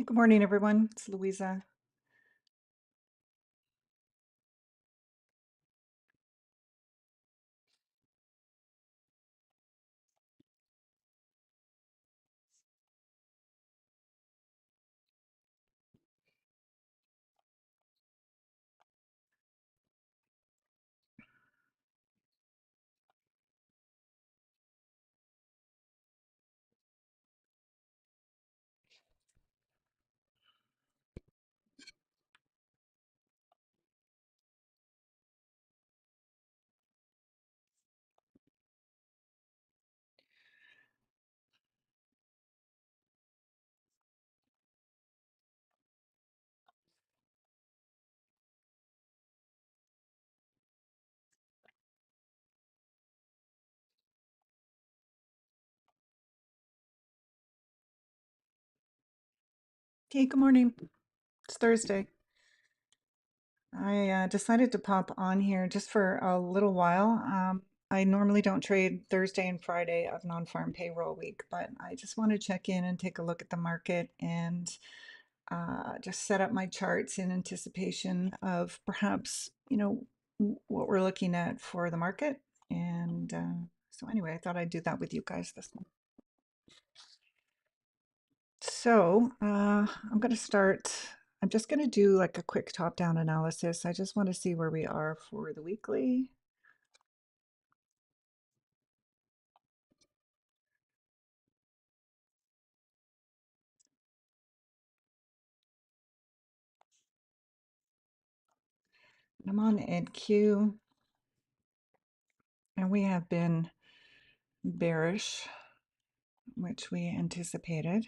Good morning, everyone. It's Louisa. Okay, good morning. It's Thursday. I decided to pop on here just for a little while. I normally don't trade Thursday and Friday of non-farm payroll week, but I just want to check in and take a look at the market and just set up my charts in anticipation of perhaps, what we're looking at for the market. And so anyway, I thought I'd do that with you guys this morning. So I'm going to start. I'm just going to do like a quick top-down analysis. I just want to see where we are for the weekly. I'm on NQ, and we have been bearish, which we anticipated.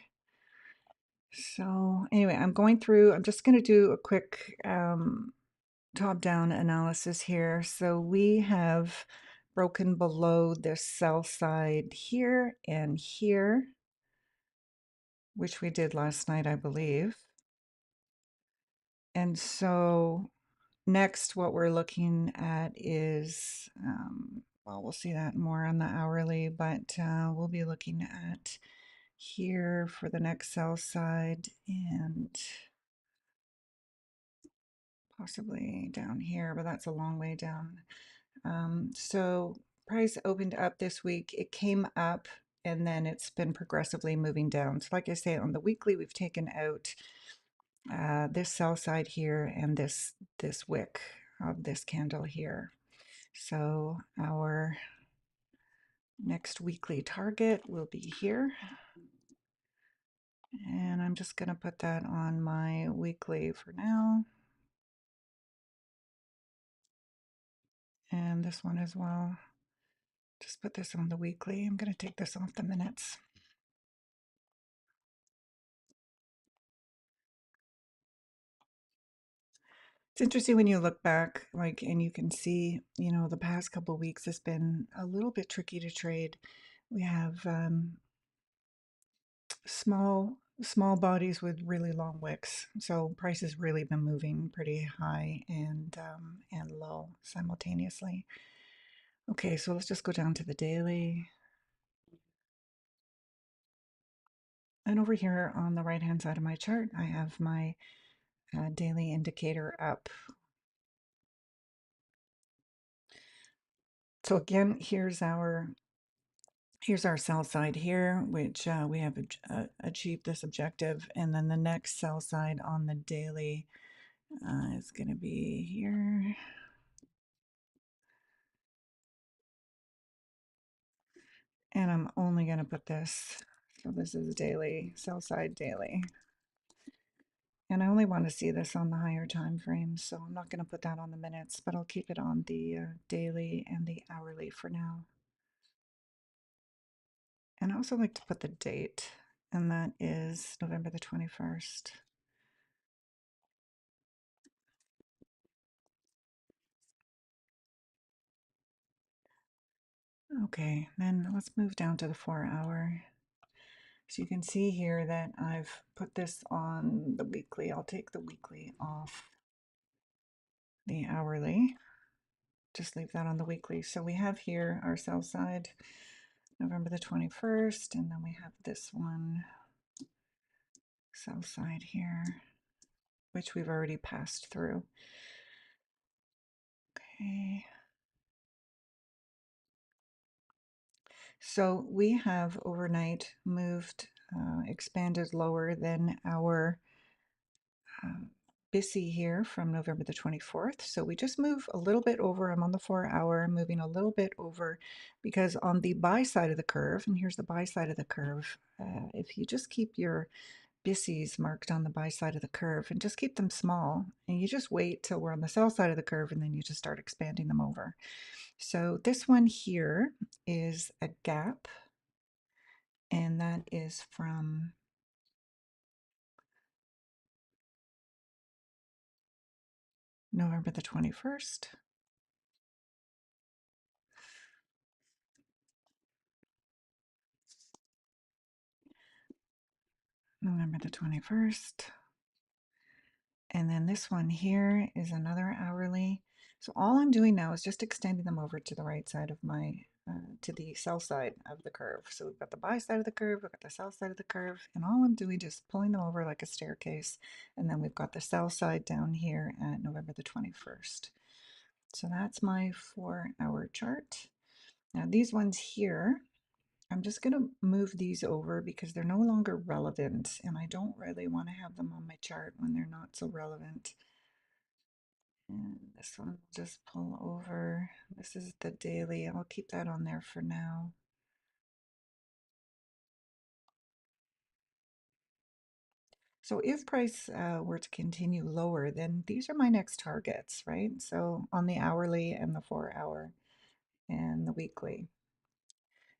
So anyway, I'm going through. I'm just going to do a quick top-down analysis here. So we have broken below this sell side here and here, which we did last night, I believe. And so next, what we're looking at is, well, we'll see that more on the hourly, but we'll be looking at here for the next sell side and possibly down here, but that's a long way down. So price opened up this week. It came up and then it's been progressively moving down. So like I say, on the weekly, we've taken out this sell side here and this wick of this candle here. So our next weekly target will be here. And I'm just going to put that on my weekly for now. And this one as well. Just put this on the weekly. I'm going to take this off the minutes. It's interesting when you look back, like, and you can see, the past couple of weeks has been a little bit tricky to trade. We have small bodies with really long wicks, so price has really been moving pretty high and low simultaneously. Okay, so let's just go down to the daily. And over here on the right hand side of my chart, I have my daily indicator up. So again, here's our sell side here, which we have achieved this objective. And then the next sell side on the daily is going to be here. And I'm only going to put this, so this is daily, sell side daily. And I only want to see this on the higher time frame, so I'm not going to put that on the minutes, but I'll keep it on the daily and the hourly for now. And I also like to put the date, and that is November the 21st. Okay, then let's move down to the 4-hour. So you can see here that I've put this on the weekly. I'll take the weekly off the hourly. Just leave that on the weekly. So we have here our sell side, November the 21st, and then we have this one, sell side here, which we've already passed through. Okay. So we have overnight moved, expanded lower than our BISI here from November the 24th. So we just move a little bit over. I'm on the 4-hour, moving a little bit over because on the buy side of the curve, and here's the buy side of the curve, if you just keep your BISIs marked on the buy side of the curve and just keep them small, and you just wait till we're on the sell side of the curve, and then you just start expanding them over. So this one here is a gap, and that is from November the 21st. November the 21st. And then this one here is another hourly. So all I'm doing now is just extending them over to the right side of my, to the sell side of the curve. So we've got the buy side of the curve, we've got the sell side of the curve, and all I'm doing is pulling them over like a staircase. And then we've got the sell side down here at November the 21st. So that's my 4-hour chart. Now these ones here, I'm just going to move these over because they're no longer relevant, and I don't really want to have them on my chart when they're not so relevant. And this one will just pull over. This is the daily. I'll keep that on there for now. So if price were to continue lower, then these are my next targets, right? So on the hourly and the 4-hour and the weekly.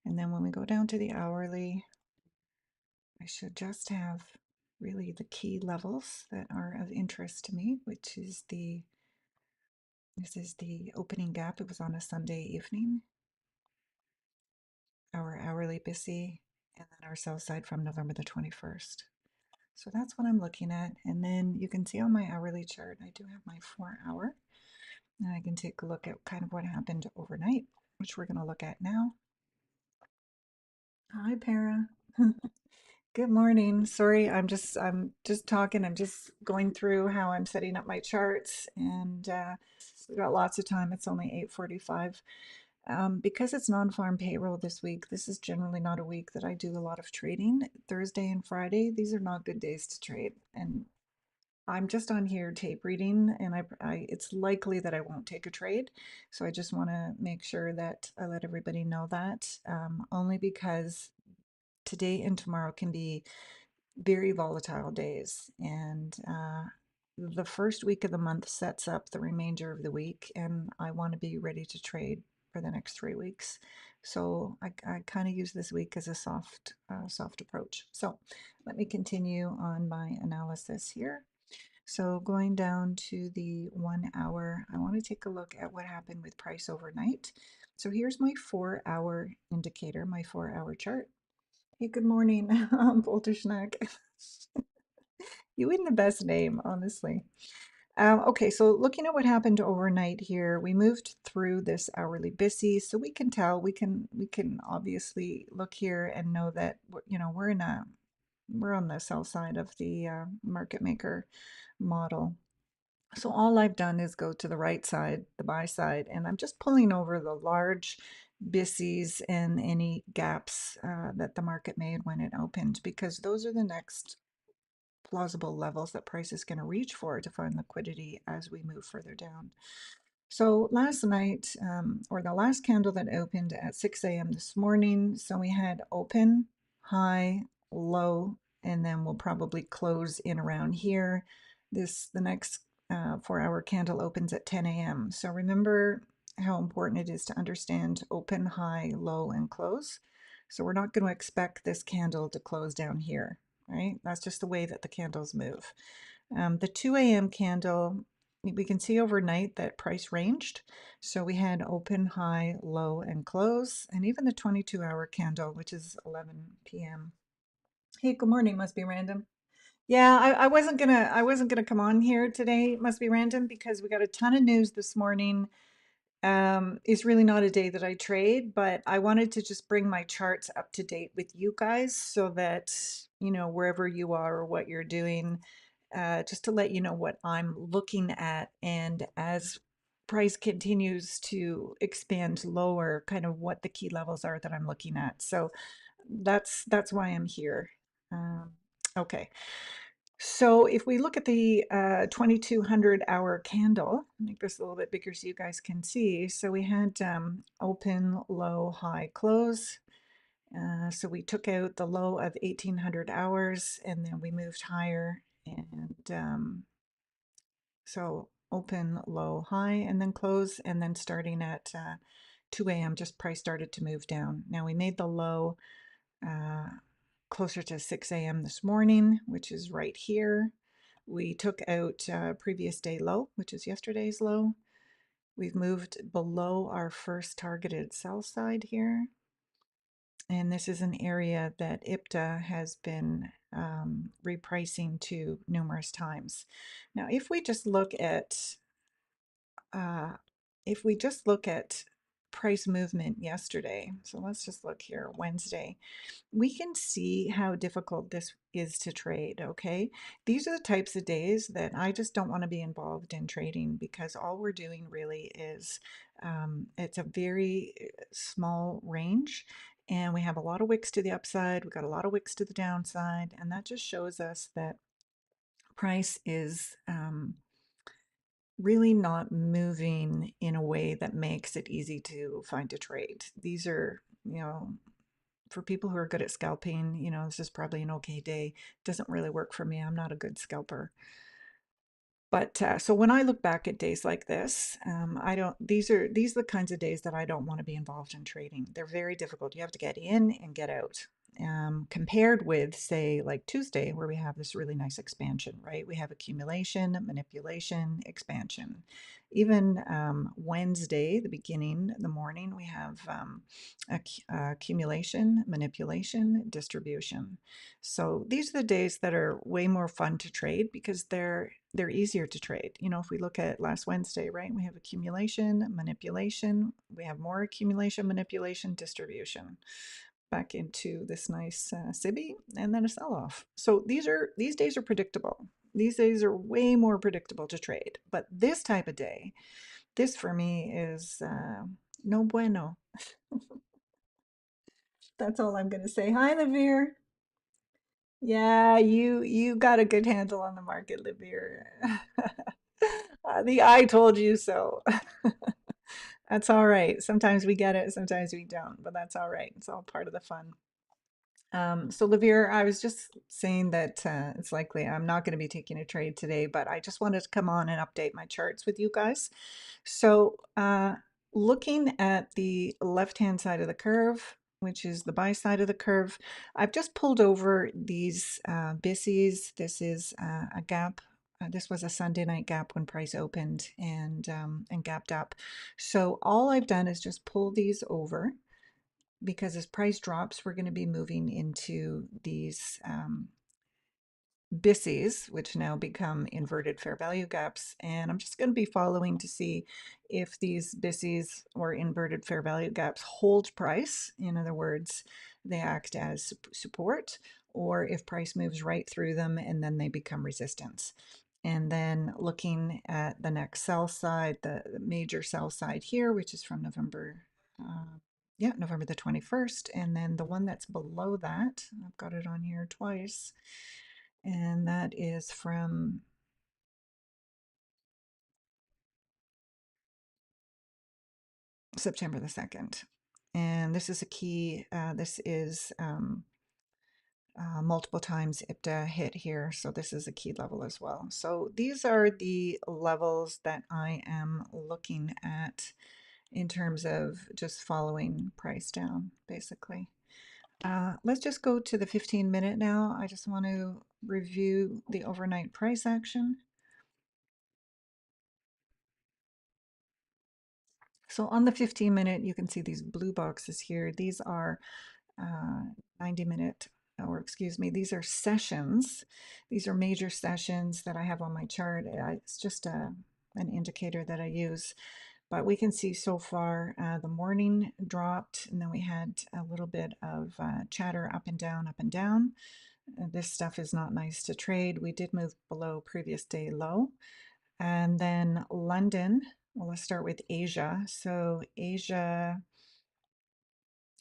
And then when we go down to the hourly, I should just have really the key levels that are of interest to me, which is this is the opening gap. It was on a Sunday evening, our hourly BISI, and then our sell side from November the 21st. So that's what I'm looking at. And then you can see on my hourly chart, I do have my 4-hour, and I can take a look at kind of what happened overnight, which we're going to look at now. Hi, Para. Good morning. Sorry, I'm just talking. I'm just going through how I'm setting up my charts, and we've got lots of time. It's only 8:45. Because it's non-farm payroll this week, this is generally not a week that I do a lot of trading. Thursday and Friday, these are not good days to trade, and I'm just on here tape reading, and it's likely that I won't take a trade. So I just want to make sure that I let everybody know that, only because today and tomorrow can be very volatile days. And the first week of the month sets up the remainder of the week, and I want to be ready to trade for the next 3 weeks. So I kind of use this week as a soft approach. So let me continue on my analysis here. So going down to the 1-hour, I want to take a look at what happened with price overnight. So here's my 4-hour indicator, my 4-hour chart. Hey, good morning, Bolterschnack. You win the best name, honestly. Okay, so looking at what happened overnight here, we moved through this hourly BISI, so we can tell, we can obviously look here and know that we're on the sell side of the market maker model. So all I've done is go to the right side, the buy side, and I'm just pulling over the large BISIs and any gaps that the market made when it opened, because those are the next plausible levels that price is going to reach for to find liquidity as we move further down. So last night, or the last candle that opened at 6 a.m. this morning, so we had open, high, low, and then we'll probably close in around here. The next 4-hour candle opens at 10 a.m. So remember how important it is to understand open, high, low, and close. So we're not going to expect this candle to close down here, right? That's just the way that the candles move. The 2 a.m. candle, we can see overnight that price ranged. So we had open, high, low, and close, and even the 22-hour candle, which is 11 p.m. Hey, good morning, must be random. Yeah, I wasn't gonna come on here today, must be random, because we got a ton of news this morning. is really not a day that I trade, but I wanted to just bring my charts up to date with you guys so that, wherever you are or what you're doing, just to let you know what I'm looking at. And as price continues to expand lower, kind of what the key levels are that I'm looking at. So that's why I'm here. Um, okay. So if we look at the 2200 hour candle, make this a little bit bigger so you guys can see. So we had open, low, high, close. So we took out the low of 1800 hours and then we moved higher. And so open, low, high, and then close. And then starting at 2 a.m., just price started to move down. Now we made the low uh, closer to 6 a.m. this morning, which is right here. We took out previous day low, which is yesterday's low. We've moved below our first targeted sell side here. And this is an area that IPTA has been repricing to numerous times. Now, uh, if we just look at price movement yesterday, so let's just look here, Wednesday, we can see how difficult this is to trade, okay? These are the types of days that I just don't want to be involved in trading because all we're doing really is it's a very small range and we have a lot of wicks to the upside, we've got a lot of wicks to the downside, and that just shows us that price is really not moving in a way that makes it easy to find a trade. These are, for people who are good at scalping, this is probably an okay day. Doesn't really work for me. I'm not a good scalper. But so when I look back at days like this, I don't. These are the kinds of days that I don't want to be involved in trading. They're very difficult. You have to get in and get out. Compared with, say, like Tuesday, where we have this really nice expansion, right? We have accumulation, manipulation, expansion. Even Wednesday, the beginning, the morning, we have accumulation, manipulation, distribution. So these are the days that are way more fun to trade because they're easier to trade. If we look at last Wednesday, right, we have accumulation, manipulation, we have more accumulation, manipulation, distribution back into this nice SIBI and then a sell-off. So these days are predictable. These days are way more predictable to trade. But this type of day, this for me is no bueno. That's all I'm going to say. Hi, Levere. Yeah, you got a good handle on the market, Levere. The I told you so. That's all right. Sometimes we get it, sometimes we don't, but that's all right. It's all part of the fun. So Levere, I was just saying that it's likely I'm not going to be taking a trade today, but I just wanted to come on and update my charts with you guys. So looking at the left-hand side of the curve, which is the buy side of the curve, I've just pulled over these BISIs. This is a gap. This was a Sunday night gap when price opened and gapped up. So all I've done is just pull these over because as price drops, we're going to be moving into these BISIs, which now become inverted fair value gaps. And I'm just going to be following to see if these BISIs or inverted fair value gaps hold price. In other words, they act as support, or if price moves right through them and then they become resistance. And then looking at the next sell side, the major sell side here, which is from November. November the 21st. And then the one that's below that, I've got it on here twice, and that is from September the 2nd. And this is a key, this is multiple times IPTA hit here, so this is a key level as well. So these are the levels that I am looking at in terms of just following price down, basically. Let's just go to the 15-minute now. I just want to review the overnight price action. So on the 15-minute, you can see these blue boxes here. These are 90-minute, or excuse me, these are sessions. These are major sessions that I have on my chart. It's just an indicator that I use. But we can see so far the morning dropped, and then we had a little bit of chatter up and down, up and down. This stuff is not nice to trade. We did move below previous day low. And then London, well, let's start with Asia. So Asia,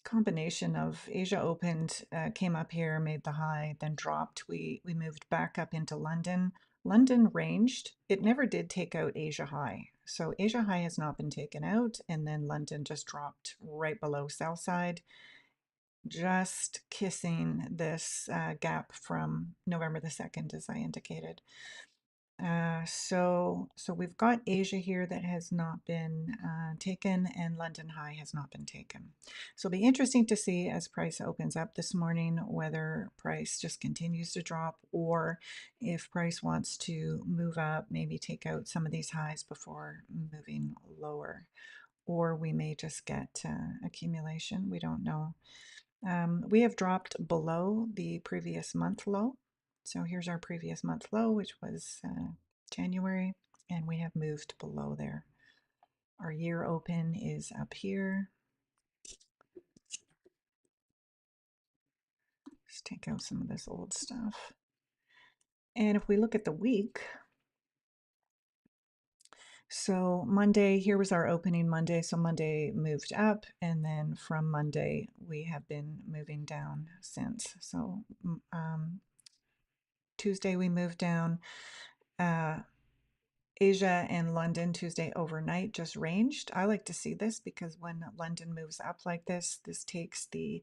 combination of Asia opened, came up here, made the high, then dropped. We moved back up into London. London ranged. It never did take out Asia high. So Asia high has not been taken out, and then London just dropped right below sell side, just kissing this gap from November the 2nd, as I indicated. So we've got Asia here that has not been taken, and London high has not been taken. So it'll be interesting to see as price opens up this morning whether price just continues to drop, or if price wants to move up, maybe take out some of these highs before moving lower, or we may just get accumulation. We don't know. We have dropped below the previous month low. So here's our previous month low, which was January, and we have moved below there. Our year open is up here. Let's take out some of this old stuff. And if we look at the week, so Monday, here was our opening Monday. So Monday moved up, and then from Monday, we have been moving down since. So Tuesday, we moved down. Asia and London Tuesday overnight just ranged. I like to see this because when London moves up like this, this takes the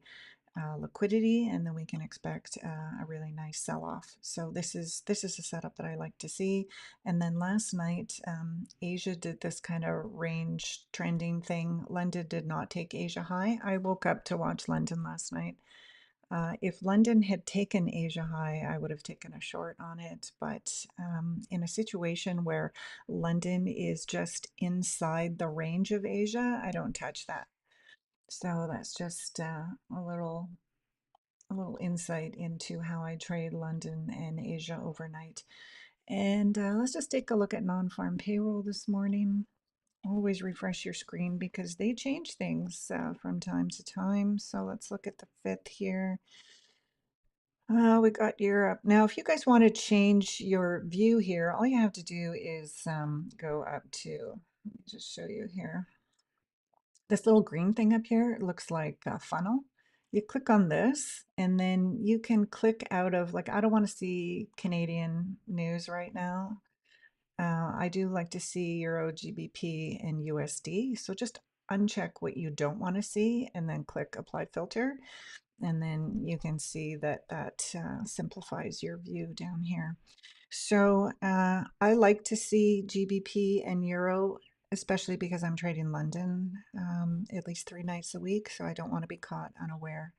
liquidity, and then we can expect a really nice sell-off. So this is a setup that I like to see. And then last night, Asia did this kind of range trending thing. London did not take Asia high. I woke up to watch London last night. If London had taken Asia high, I would have taken a short on it. But in a situation where London is just inside the range of Asia, I don't touch that. So that's just a little insight into how I trade London and Asia overnight. And let's just take a look at non-farm payroll this morning. Always refresh your screen because they change things from time to time. So let's look at the 5th here. We got Europe. Now, if you guys want to change your view here, all you have to do is go up to, let me just show you here. This little green thing up here looks like a funnel. You click on this, and then you can click out of, like, I don't want to see Canadian news right now. I do like to see Euro, GBP, and USD. So just uncheck what you don't want to see and then click Apply Filter. And then you can see that that simplifies your view down here. So I like to see GBP and Euro, especially because I'm trading London at least 3 nights a week. So I don't want to be caught unaware.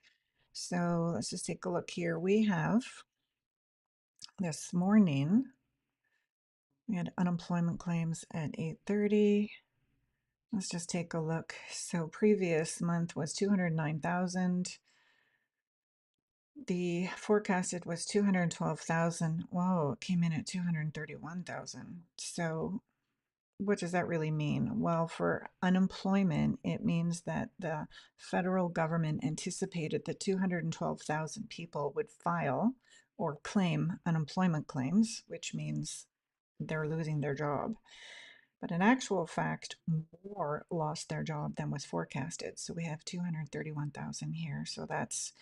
So let's just take a look here. We have this morning, we had unemployment claims at 8:30. Let's just take a look. So previous month was 209,000. The forecasted was 212,000. Whoa, it came in at 231,000. So what does that really mean? Well, for unemployment, it means that the federal government anticipated that 212,000 people would file or claim unemployment claims, which means they're losing their job. But in actual fact, more lost their job than was forecasted. So we have 231,000 here. So that's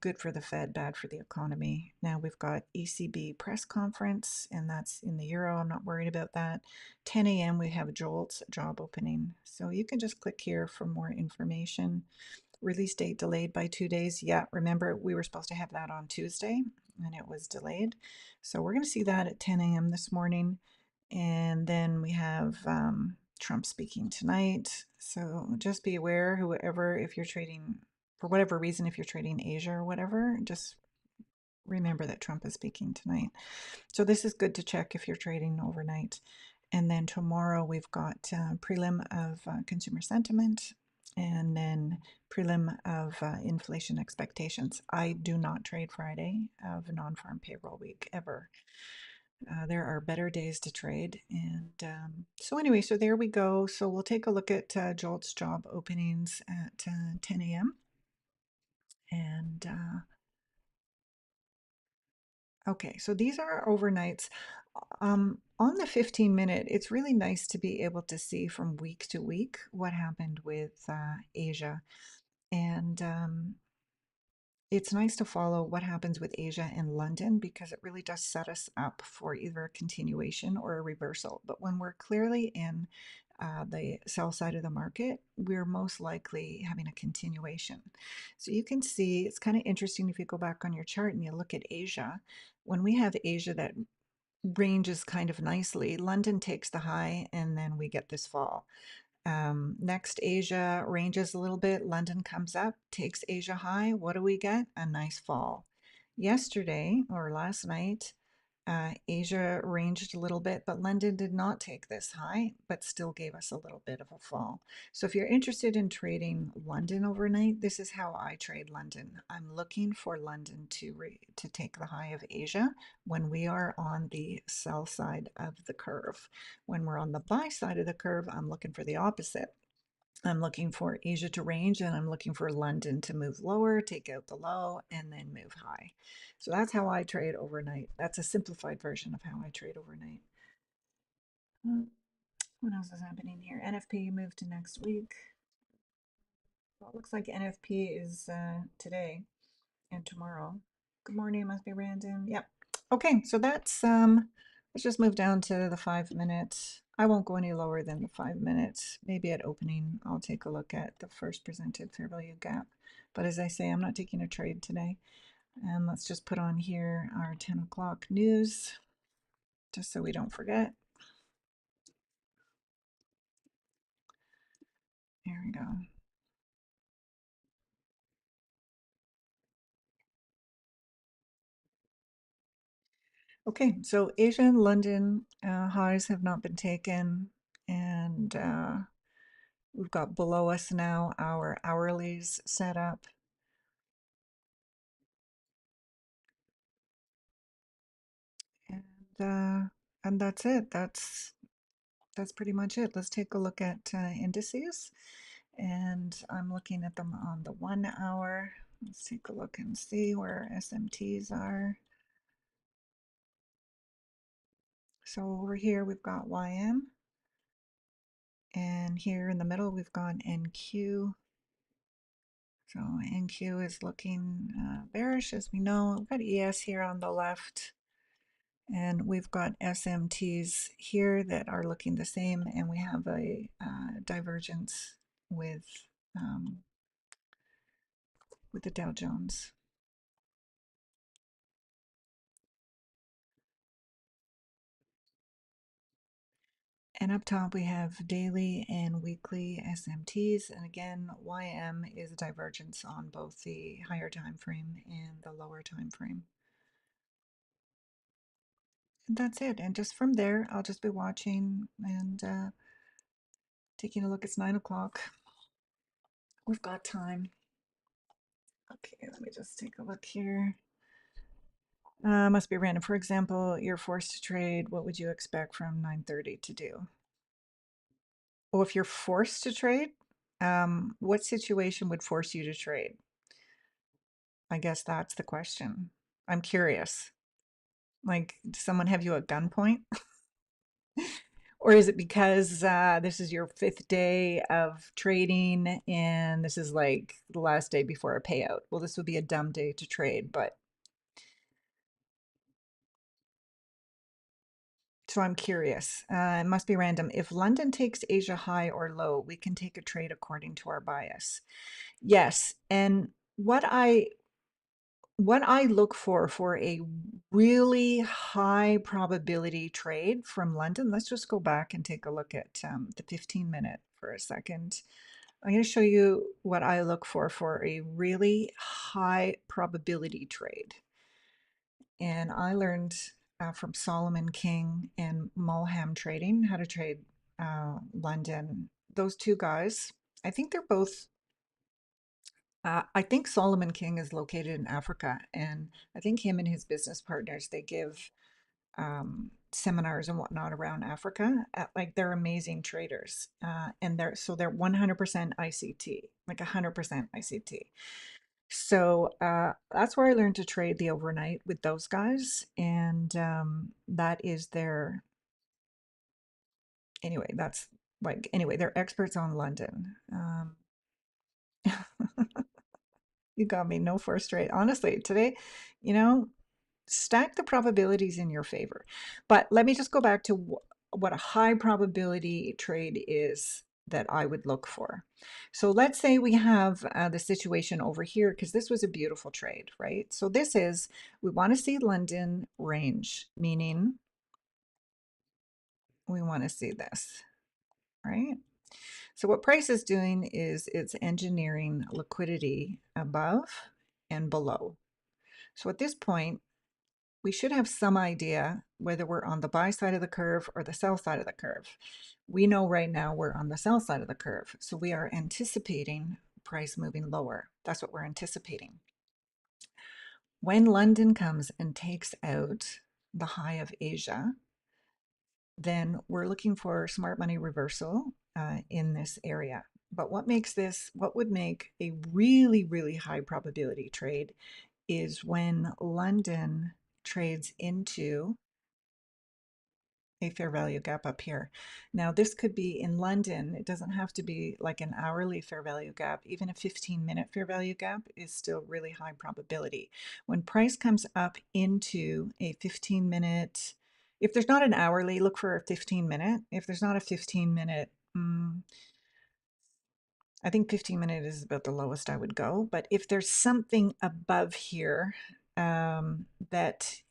good for the Fed, bad for the economy. Now we've got ECB press conference, and that's in the euro. I'm not worried about that. 10 a.m. we have JOLTS job opening. So you can just click here for more information. Release date delayed by 2 days. Yeah, remember we were supposed to have that on Tuesday, and it was delayed. So we're going to see that at 10 a.m. this morning. And then we have Trump speaking tonight. So just be aware, whoever, if you're trading, for whatever reason, if you're trading Asia or whatever, just remember that Trump is speaking tonight. So this is good to check if you're trading overnight. And then tomorrow we've got prelim of consumer sentiment, and then prelim of inflation expectations. I do not trade Friday of non-farm payroll week ever. There are better days to trade. And so, anyway, so there we go. So, we'll take a look at Jolt's job openings at 10 a.m. And okay, so these are overnights. On the 15-minute, it's really nice to be able to see from week to week what happened with Asia. And it's nice to follow what happens with Asia and London because it really does set us up for either a continuation or a reversal. But when we're clearly in the sell side of the market, we're most likely having a continuation. So you can see it's kind of interesting if you go back on your chart and you look at Asia. When we have Asia that ranges kind of nicely, London takes the high and then we get this fall. Next, Asia ranges a little bit. London comes up, takes Asia high. What do we get? A nice fall. Yesterday or last night, Asia ranged a little bit, but London did not take this high, but still gave us a little bit of a fall. So if you're interested in trading London overnight, this is how I trade London. I'm looking for London to take the high of Asia when we are on the sell side of the curve. When we're on the buy side of the curve, I'm looking for the opposite. I'm looking for Asia to range and I'm looking for London to move lower, take out the low, and then move high. So that's how I trade overnight. That's a simplified version of how I trade overnight. What else is happening here? NFP moved to next week. Well, it looks like NFP is today and tomorrow. Good morning, must be random. Yep. Okay, so that's let's just move down to the 5 minutes. I won't go any lower than the 5 minutes. Maybe at opening, I'll take a look at the first presented fair value gap. But as I say, I'm not taking a trade today. And let's just put on here our 10 o'clock news, just so we don't forget. There we go. Okay, so Asia and London highs have not been taken, and we've got below us now our hourlies set up. And and that's it. That's pretty much it. Let's take a look at indices, and I'm looking at them on the 1 hour. Let's take a look and see where SMTs are. So over here we've got YM, and here in the middle we've got NQ. So NQ is looking bearish, as we know. We've got ES here on the left, and we've got SMTs here that are looking the same, and we have a divergence with the Dow Jones. And up top we have daily and weekly SMTs, and again YM is a divergence on both the higher time frame and the lower time frame. And that's it. And just from there, I'll just be watching and taking a look. It's 9 o'clock. We've got time. Okay, let me just take a look here. Must be random. For example, you're forced to trade. What would you expect from 9:30 to do? Well, if you're forced to trade, what situation would force you to trade? I guess that's the question. I'm curious. Like, does someone have you at gunpoint? Or is it because this is your fifth day of trading and this is like the last day before a payout? Well, this would be a dumb day to trade, but so I'm curious. It must be random. If London takes Asia high or low, we can take a trade according to our bias. Yes, and what I look for a really high probability trade from London, let's just go back and take a look at the 15-minute for a second. I'm going to show you what I look for a really high probability trade. And I learned from Solomon King and Mulham Trading how to trade London. Those two guys, I think they're both I think Solomon King is located in Africa, and I think him and his business partners, they give seminars and whatnot around Africa. Like they're amazing traders, and they're 100% ICT, like 100% ICT. So that's where I learned to trade the overnight with those guys, and that is their anyway. That's like anyway, they're experts on London. You got me no first rate. Honestly, today, you know, stack the probabilities in your favor. But let me just go back to what a high probability trade is that I would look for. So let's say we have the situation over here, because this was a beautiful trade, right? So this is, we want to see London range, meaning we want to see this, right? So what price is doing is it's engineering liquidity above and below. So at this point, we should have some idea whether we're on the buy side of the curve or the sell side of the curve. We know right now we're on the sell side of the curve, so we are anticipating price moving lower. That's what we're anticipating. When London comes and takes out the high of Asia, then we're looking for smart money reversal in this area. But what would make a really, really high probability trade is when London trades into a fair value gap up here. Now, this could be in London. It doesn't have to be like an hourly fair value gap. Even a 15-minute fair value gap is still really high probability. When price comes up into a 15-minute, if there's not an hourly, look for a 15-minute. If there's not a 15-minute, I think 15-minute is about the lowest I would go. But if there's something above here that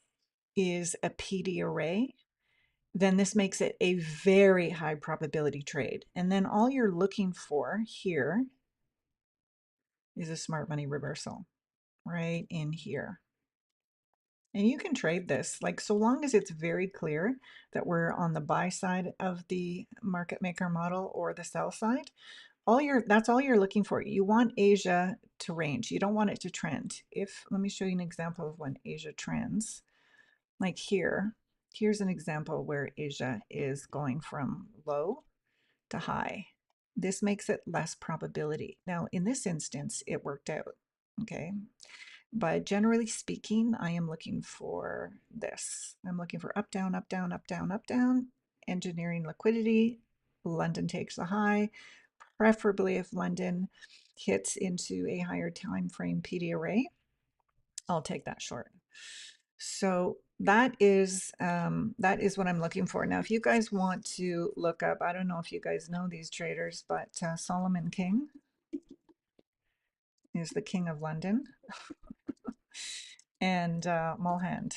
is a PD array, then this makes it a very high probability trade. And then all you're looking for here is a smart money reversal right in here. And you can trade this, like so long as it's very clear that we're on the buy side of the market maker model or the sell side. That's all you're looking for. You want Asia to range. You don't want it to trend. Let me show you an example of when Asia trends. Like here's an example where Asia is going from low to high. This makes it less probability. Now, in this instance, it worked out, okay? But generally speaking, I am looking for this. I'm looking for up, down, up, down, up, down, up, down, engineering liquidity. London takes a high, preferably if London hits into a higher time frame PD array, I'll take that short. So that is what I'm looking for. Now, if you guys want to look up, I don't know if you guys know these traders, but Solomon King is the king of London, and Mulhand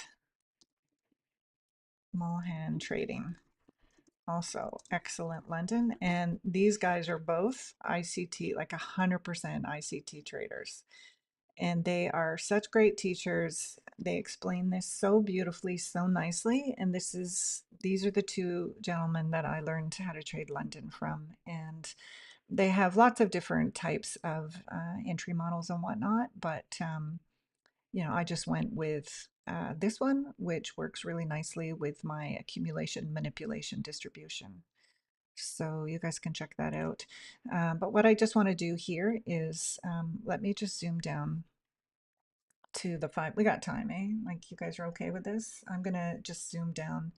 Trading, also excellent London. And these guys are both ICT, like 100% ICT traders. And they are such great teachers. They explain this so beautifully, so nicely. And these are the two gentlemen that I learned how to trade London from. And they have lots of different types of entry models and whatnot. But, I just went with this one, which works really nicely with my accumulation, manipulation, distribution. So you guys can check that out. But what I just want to do here is let me just zoom down to the 5. We got time, eh? Like you guys are okay with this? I'm gonna just zoom down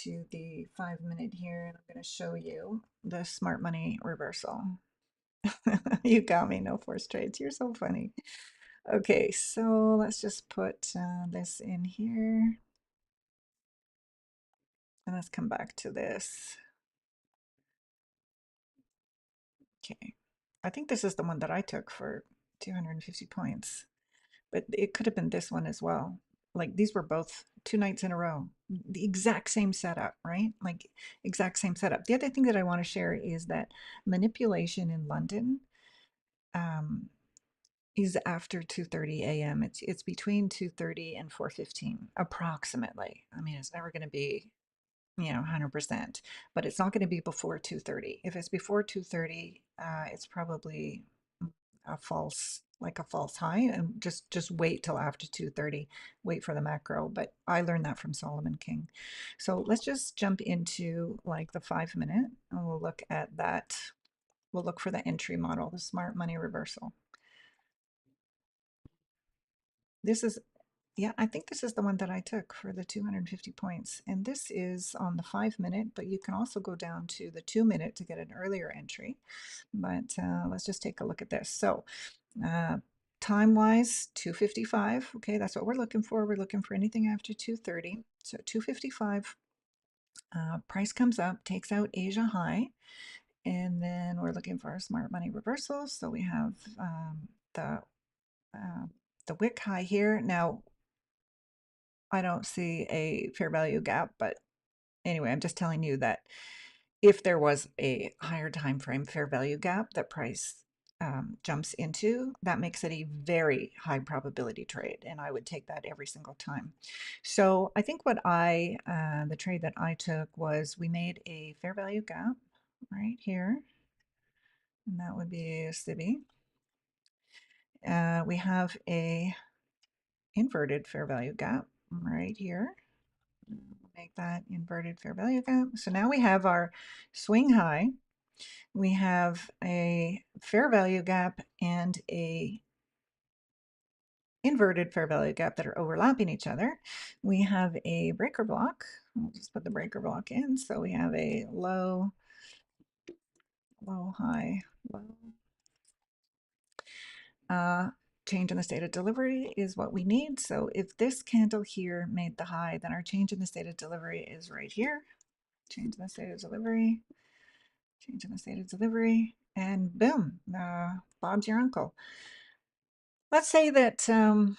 to the 5-minute here and I'm gonna show you the smart money reversal. You got me, no forced trades. You're so funny. Okay, so let's just put this in here and let's come back to this. Okay, I think this is the one that I took for 250 points. But it could have been this one as well. Like these were both 2 nights in a row, the exact same setup, right? Like exact same setup. The other thing that I want to share is that manipulation in London is after 2:30 a.m. It's between 2:30 and 4:15 approximately. I mean, it's never going to be 100%, but it's not going to be before 2:30. If it's before 2:30, it's probably a false like a false high, and just wait till after 2:30, wait for the macro. But I learned that from Solomon King. So let's just jump into like the 5 minute, and we'll look at that. We'll look for the entry model, the smart money reversal. This is, yeah, I think this is the one that I took for the 250 points. And this is on the 5 minute, but you can also go down to the 2 minute to get an earlier entry. But let's just take a look at this. So time-wise, 255. Okay, that's what we're looking for. We're looking for anything after 2:30. So 255, price comes up, takes out Asia high, and then we're looking for our smart money reversal. So we have uh, the wick high here. Now, I don't see a fair value gap, but anyway, I'm just telling you that if there was a higher time frame fair value gap that price jumps into, that makes it a very high probability trade, and I would take that every single time. So I think the trade that I took was we made a fair value gap right here, and that would be a SIBI. We have a inverted fair value gap right here. Make that inverted fair value gap. So now we have our swing high. We have a fair value gap and a inverted fair value gap that are overlapping each other. We have a breaker block. I'll just put the breaker block in. So we have a low, low, high, low. Change in the state of delivery is what we need. So if this candle here made the high, then our change in the state of delivery is right here. Change in the state of delivery, change in the state of delivery, and boom, Bob's your uncle. Let's say that, so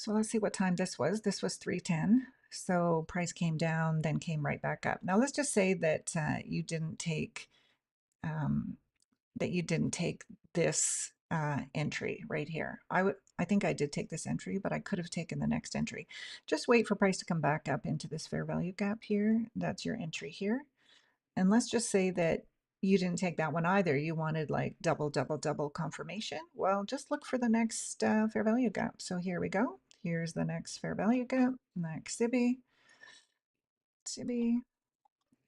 let's see what time this was. This was 3:10. So price came down, then came right back up. Now let's just say that you didn't take this entry right here. I think I did take this entry, but I could have taken the next entry. Just wait for price to come back up into this fair value gap here. That's your entry here. And let's just say that you didn't take that one either. You wanted like double, double, double confirmation. Well, just look for the next fair value gap. So here we go. Here's the next fair value gap, next SIBI,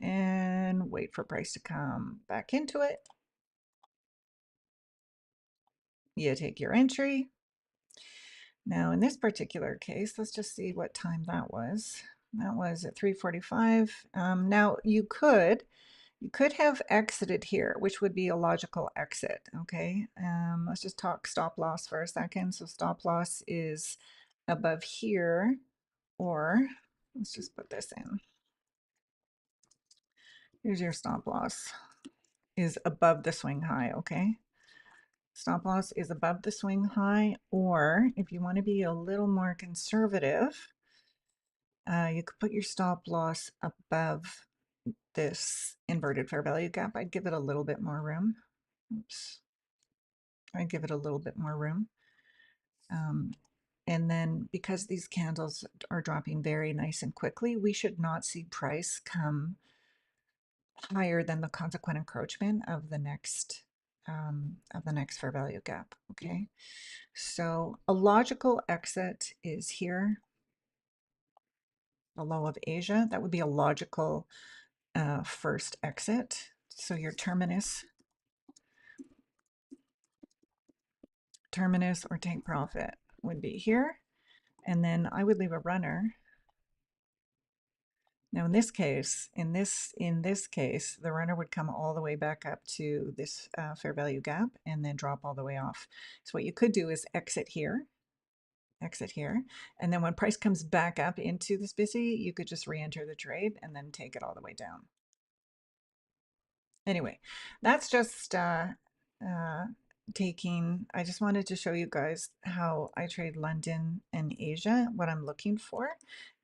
and wait for price to come back into it. You take your entry. Now in this particular case, let's just see what time that was. That was at 3:45. Now you could have exited here, which would be a logical exit, okay? Let's just talk stop loss for a second. So stop loss is above here, or let's just put this in. Here's your stop loss, is above the swing high, okay? Stop loss is above the swing high, or if you want to be a little more conservative, you could put your stop loss above this inverted fair value gap. I'd give it a little bit more room. Oops. I'd give it a little bit more room. And then because these candles are dropping very nice and quickly, we should not see price come higher than the consequent encroachment of the next fair value gap. Okay, so a logical exit is here, the low of Asia. That would be a logical first exit. So your terminus or take profit would be here, and then I would leave a runner. Now in this case, the runner would come all the way back up to this fair value gap and then drop all the way off. So what you could do is exit here, and then when price comes back up into this busy, you could just re-enter the trade and then take it all the way down. Anyway, that's just I just wanted to show you guys how I trade London and Asia, what I'm looking for,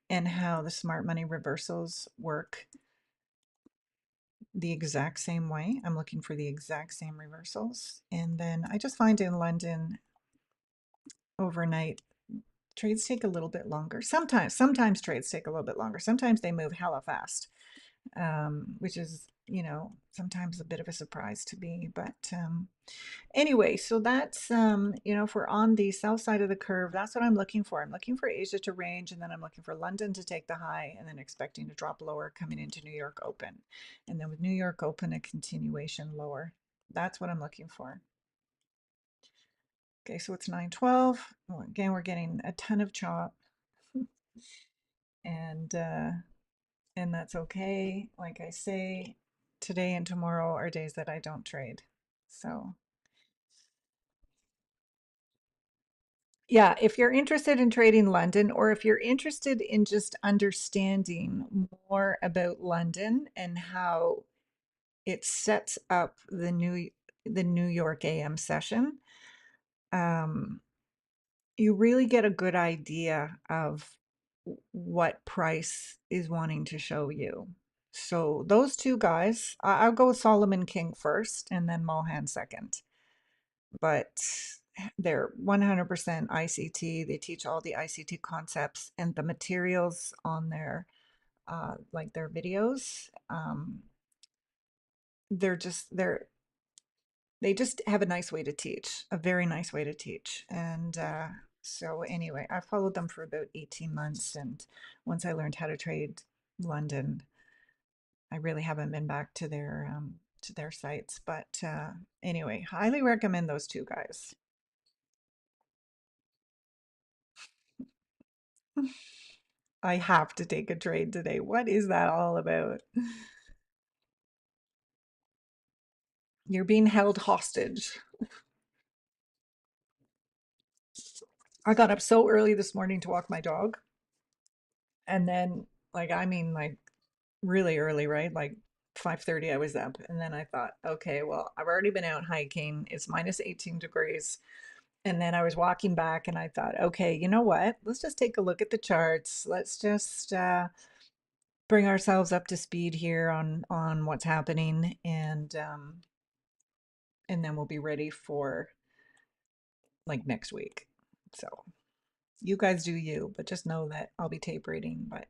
and how the smart money reversals work the exact same way. I'm looking for the exact same reversals. And then I just find in London overnight, trades take a little bit longer. Sometimes trades take a little bit longer. Sometimes they move hella fast, which is, sometimes a bit of a surprise to me. But Anyway, so that's if we're on the south side of the curve, that's what I'm looking for. I'm looking for Asia to range, and then I'm looking for London to take the high, and then expecting to drop lower coming into New York open. And then with New York open, a continuation lower. That's what I'm looking for. Okay, so it's 9:12. Well, again, we're getting a ton of chop, and that's okay. Like I say, today and tomorrow are days that I don't trade. So yeah, if you're interested in trading London, or if you're interested in just understanding more about London and how it sets up the New York AM session, um, you really get a good idea of what price is wanting to show you. So those two guys, I'll go with Solomon King first and then Mulhan second. But they're 100% ICT. They teach all the ICT concepts, and the materials on their like their videos. They're just they just have a nice way to teach, a very nice way to teach. And so anyway, I followed them for about 18 months, and once I learned how to trade London, I really haven't been back to their sites. But anyway, highly recommend those two guys. I have to take a trade today. What is that all about? You're being held hostage. I got up so early this morning to walk my dog. And then, like, I mean, like, really early, right? Like 5:30 I was up. And then I thought, okay, well, I've already been out hiking. It's minus 18 degrees. And then I was walking back and I thought, okay, you know what? Let's just take a look at the charts. Let's just bring ourselves up to speed here on what's happening, and then we'll be ready for like next week. So you guys do you, but just know that I'll be tape reading. But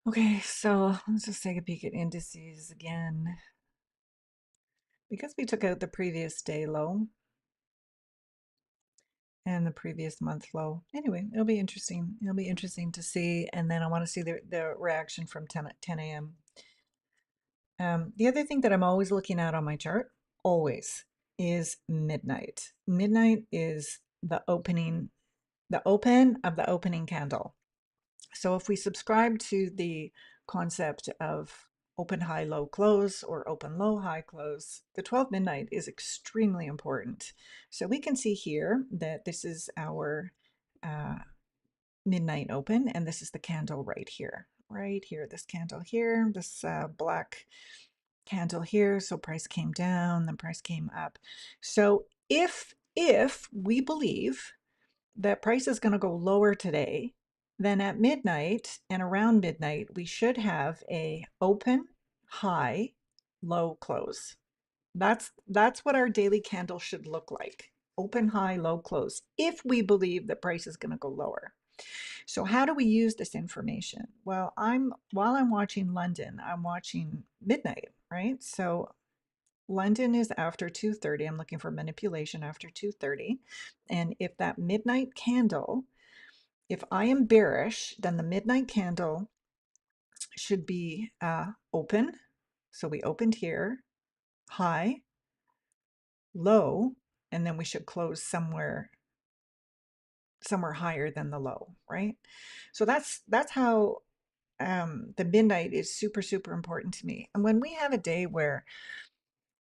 okay, so let's just take a peek at indices again. Because we took out the previous day low and the previous month low. Anyway, it'll be interesting. It'll be interesting to see. And then I want to see the reaction from 10 a.m. The other thing that I'm always looking at on my chart, always, is midnight. Midnight is the open of the opening candle. So if we subscribe to the concept of open high low close or open low high close, the 12 midnight is extremely important. So we can see here that this is our midnight open, and this is the candle right here, this candle here, this black candle here. So price came down, then price came up. So if we believe that price is going to go lower today, then at midnight and around midnight, we should have a open, high, low close. That's what our daily candle should look like. Open, high, low close, if we believe that price is going to go lower. So how do we use this information? Well, while I'm watching London, I'm watching midnight, right? So London is after 2:30. I'm looking for manipulation after 2:30. And if that midnight candle, if I am bearish, then the midnight candle should be open. So we opened here, high, low, and then we should close somewhere higher than the low, right? So that's how the midnight is super, super important to me. And when we have a day where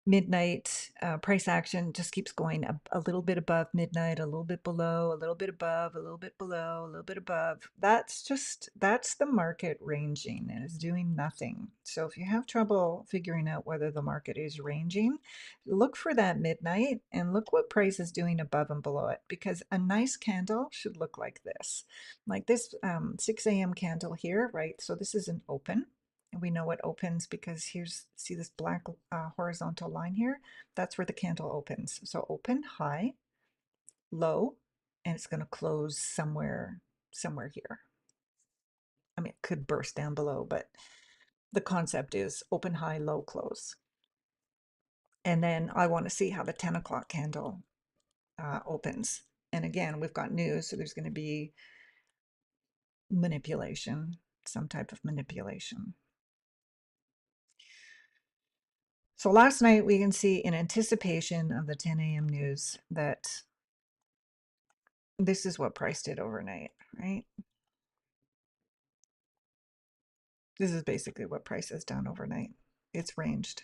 midnight price action just keeps going a little bit above midnight, a little bit below, a little bit above, a little bit below, a little bit above. That's the market ranging, and it's doing nothing. So if you have trouble figuring out whether the market is ranging, look for that midnight and look what price is doing above and below it, because a nice candle should look like this 6 a.m. candle here, right? So this is an open. And we know it opens because see this black horizontal line here? That's where the candle opens. So open, high, low, and it's going to close somewhere here. I mean, it could burst down below, but the concept is open, high, low, close. And then I want to see how the 10 o'clock candle opens. And again, we've got news, so there's going to be manipulation, some type of manipulation. So last night we can see in anticipation of the 10 a.m. news that this is what price did overnight, right? This is basically what price has done overnight. It's ranged.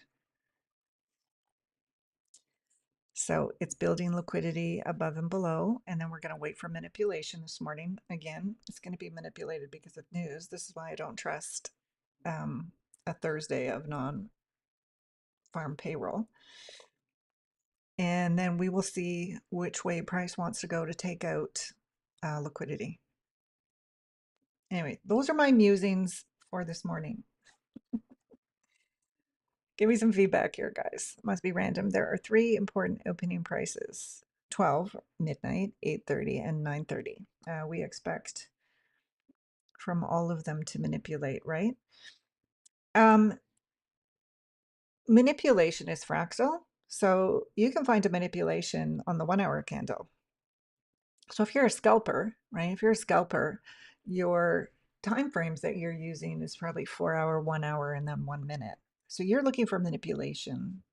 So it's building liquidity above and below, and then we're going to wait for manipulation this morning. Again, it's going to be manipulated because of news. This is why I don't trust a Thursday of non-farm payroll. And then we will see which way price wants to go to take out liquidity. Anyway, those are my musings for this morning. Give me some feedback here, guys. It must be random. There are 3 important opening prices: 12, midnight, 8:30, and 9:30. We expect from all of them to manipulate, right? Manipulation is fractal. So you can find a manipulation on the 1-hour candle. So if you're a scalper, right? If you're a scalper, your time frames that you're using is probably 4-hour, 1 hour, and then 1 minute. So you're looking for manipulation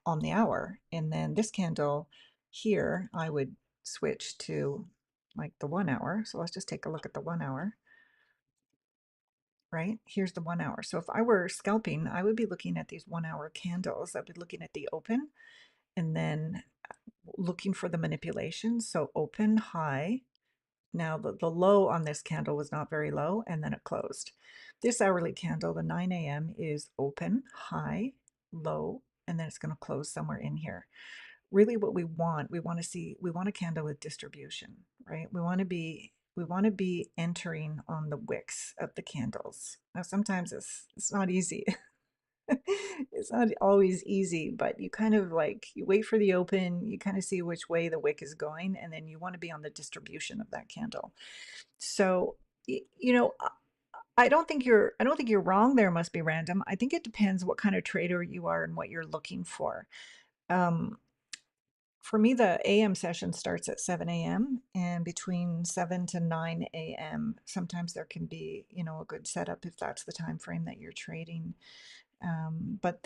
on the hour. And then this candle here, I would switch to like the 1 hour. So let's just take a look at the 1 hour, right? Here's the 1 hour. So if I were scalping, I would be looking at these 1-hour candles. I'd be looking at the open and then looking for the manipulation. So open, high. Now the low on this candle was not very low, and then it closed. This hourly candle, the 9 a.m., is open, high, low, and then it's going to close somewhere in here. Really what we want a candle with distribution, right? We want to be entering on the wicks of the candles. Now sometimes it's not easy. It's not always easy, but you kind of like, you wait for the open, you kind of see which way the wick is going, and then you want to be on the distribution of that candle. So, you know, I don't think you're wrong. There must be random. I think it depends what kind of trader you are and what you're looking for. Um, for me, the AM session starts at 7 a.m. and between 7 to 9 a.m. sometimes there can be, a good setup if that's the time frame that you're trading. But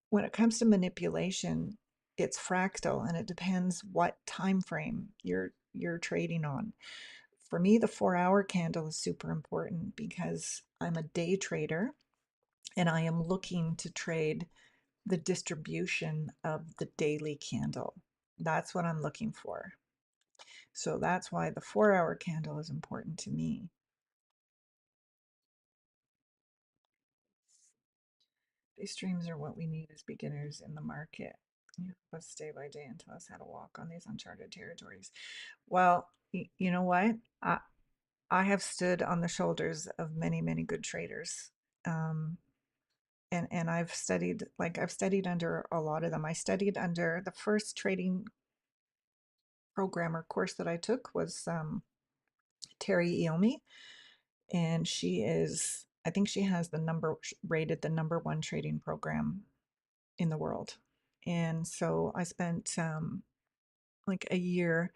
when it comes to manipulation, it's fractal and it depends what time frame you're trading on. For me, the 4-hour candle is super important because I'm a day trader and I am looking to trade the distribution of the daily candle. That's what I'm looking for. So that's why the 4-hour candle is important to me. These streams are what we need as beginners in the market. Let's stay by day and tell us how to walk on these uncharted territories. Well, you know what? I have stood on the shoulders of many, many good traders. And I've studied under a lot of them. I studied under the first trading programmer course that I took was Terry Iomi, and I think she has rated the #1 trading program in the world. And so I spent like a year.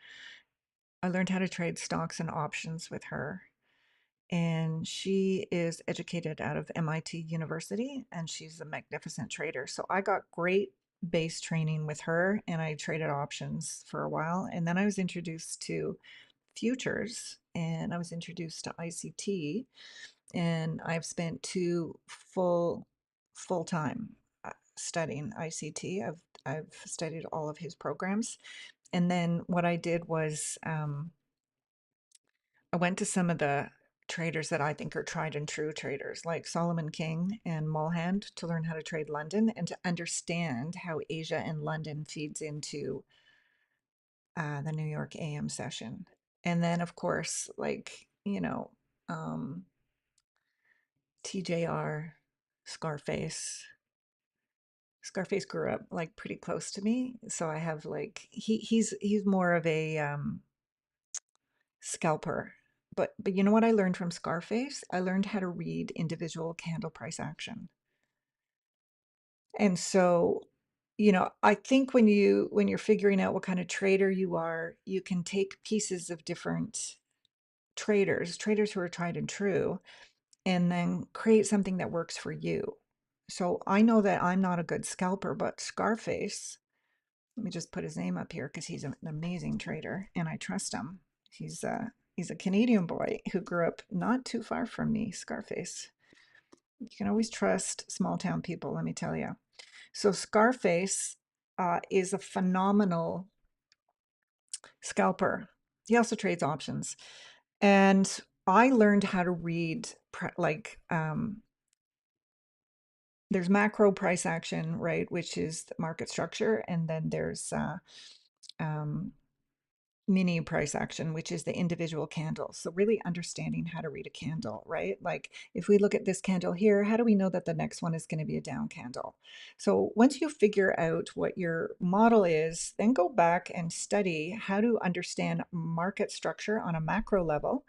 I learned how to trade stocks and options with her. And she is educated out of MIT University, and she's a magnificent trader. So I got great base training with her, and I traded options for a while. And then I was introduced to futures, and I was introduced to ICT, and I've spent 2 full-time studying ICT. I've studied all of his programs. And then what I did was I went to some of the traders that I think are tried and true traders, like Solomon King and Mulhand, to learn how to trade London and to understand how Asia and London feeds into the New York AM session. And then, of course, TJR, Scarface. Scarface grew up like pretty close to me, so I have like he's more of a scalper, but you know what I learned from Scarface? I learned how to read individual candle price action. And so, I think when you're figuring out what kind of trader you are, you can take pieces of different traders who are tried and true, and then create something that works for you. So I know that I'm not a good scalper, but Scarface, let me just put his name up here because he's an amazing trader and I trust him. He's a Canadian boy who grew up not too far from me, Scarface. You can always trust small town people, let me tell you. So Scarface is a phenomenal scalper. He also trades options. And I learned how to read there's macro price action, right, which is the market structure, and then there's um, mini price action, which is the individual candle. So really understanding how to read a candle, right? Like if we look at this candle here, how do we know that the next one is going to be a down candle? So once you figure out what your model is, then go back and study how to understand market structure on a macro level,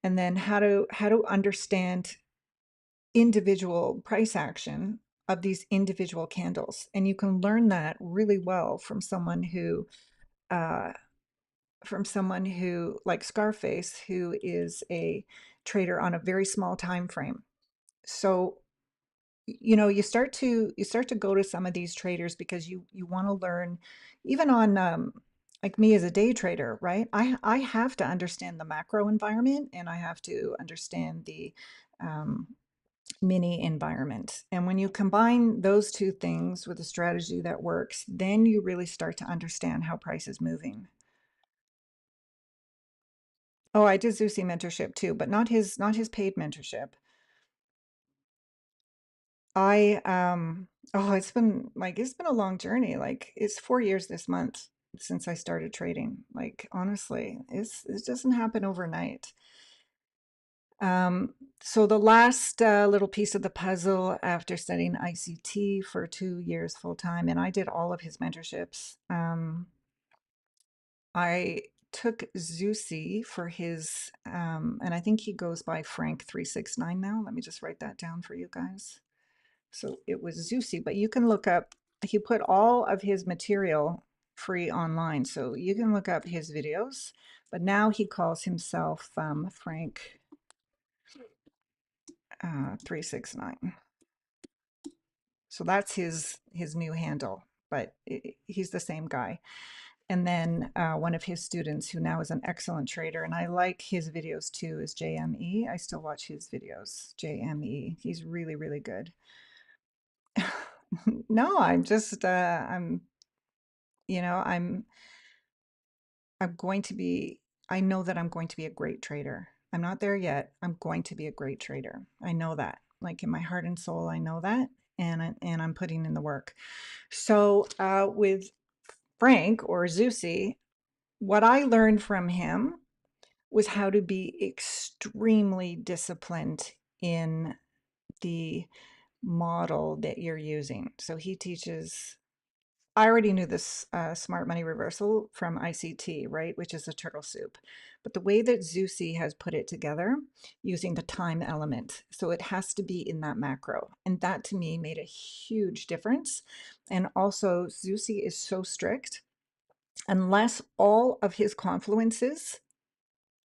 and then how to understand individual price action of these individual candles. And you can learn that really well uh, from someone who, like Scarface, who is a trader on a very small time frame. So, you start to go to some of these traders because you want to learn, even on like me as a day trader, right? I have to understand the macro environment and I have to understand the um, mini environment. And when you combine those two things with a strategy that works, then you really start to understand how price is moving. Oh, I did Zeussy mentorship too, but not his paid mentorship. I it's been a long journey. Like it's 4 years this month since I started trading. Like honestly, it doesn't happen overnight. Um, so the last little piece of the puzzle after studying ICT for 2 years full time, and I did all of his mentorships. I took Zeussy for his, and I think he goes by Frank369 now. Let me just write that down for you guys. So it was Zeussy, but you can look up, he put all of his material free online. So you can look up his videos, but now he calls himself Frank 369. So that's his new handle, but he's the same guy. And then one of his students who now is an excellent trader, and I like his videos too, is JME. I still watch his videos. JME. He's really, really good. No, I'm just you know, I'm going to be I know that I'm going to be a great trader. I'm not there yet. I'm going to be a great trader. I know that. Like in my heart and soul, I know that, and I'm putting in the work. So with Frank or Zeussy, what I learned from him was how to be extremely disciplined in the model that you're using. So he teaches, I already knew this smart money reversal from ICT, right, which is a turtle soup. But the way that Zeussy has put it together using the time element, so it has to be in that macro. And that to me made a huge difference. And also, Zeussy is so strict. Unless all of his confluences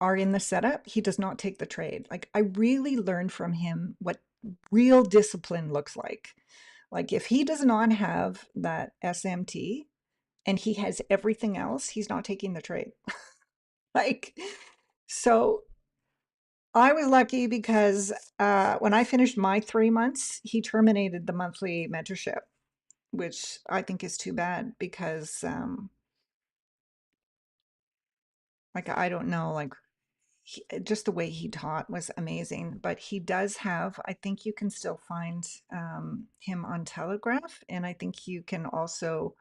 are in the setup, he does not take the trade. Like I really learned from him what real discipline looks like. Like if he does not have that SMT and he has everything else, he's not taking the trade. Like, so I was lucky because when I finished my 3 months, he terminated the monthly mentorship, which I think is too bad because like I don't know, like just the way he taught was amazing. But he does have, I think you can still find him on Telegraph. And I think you can also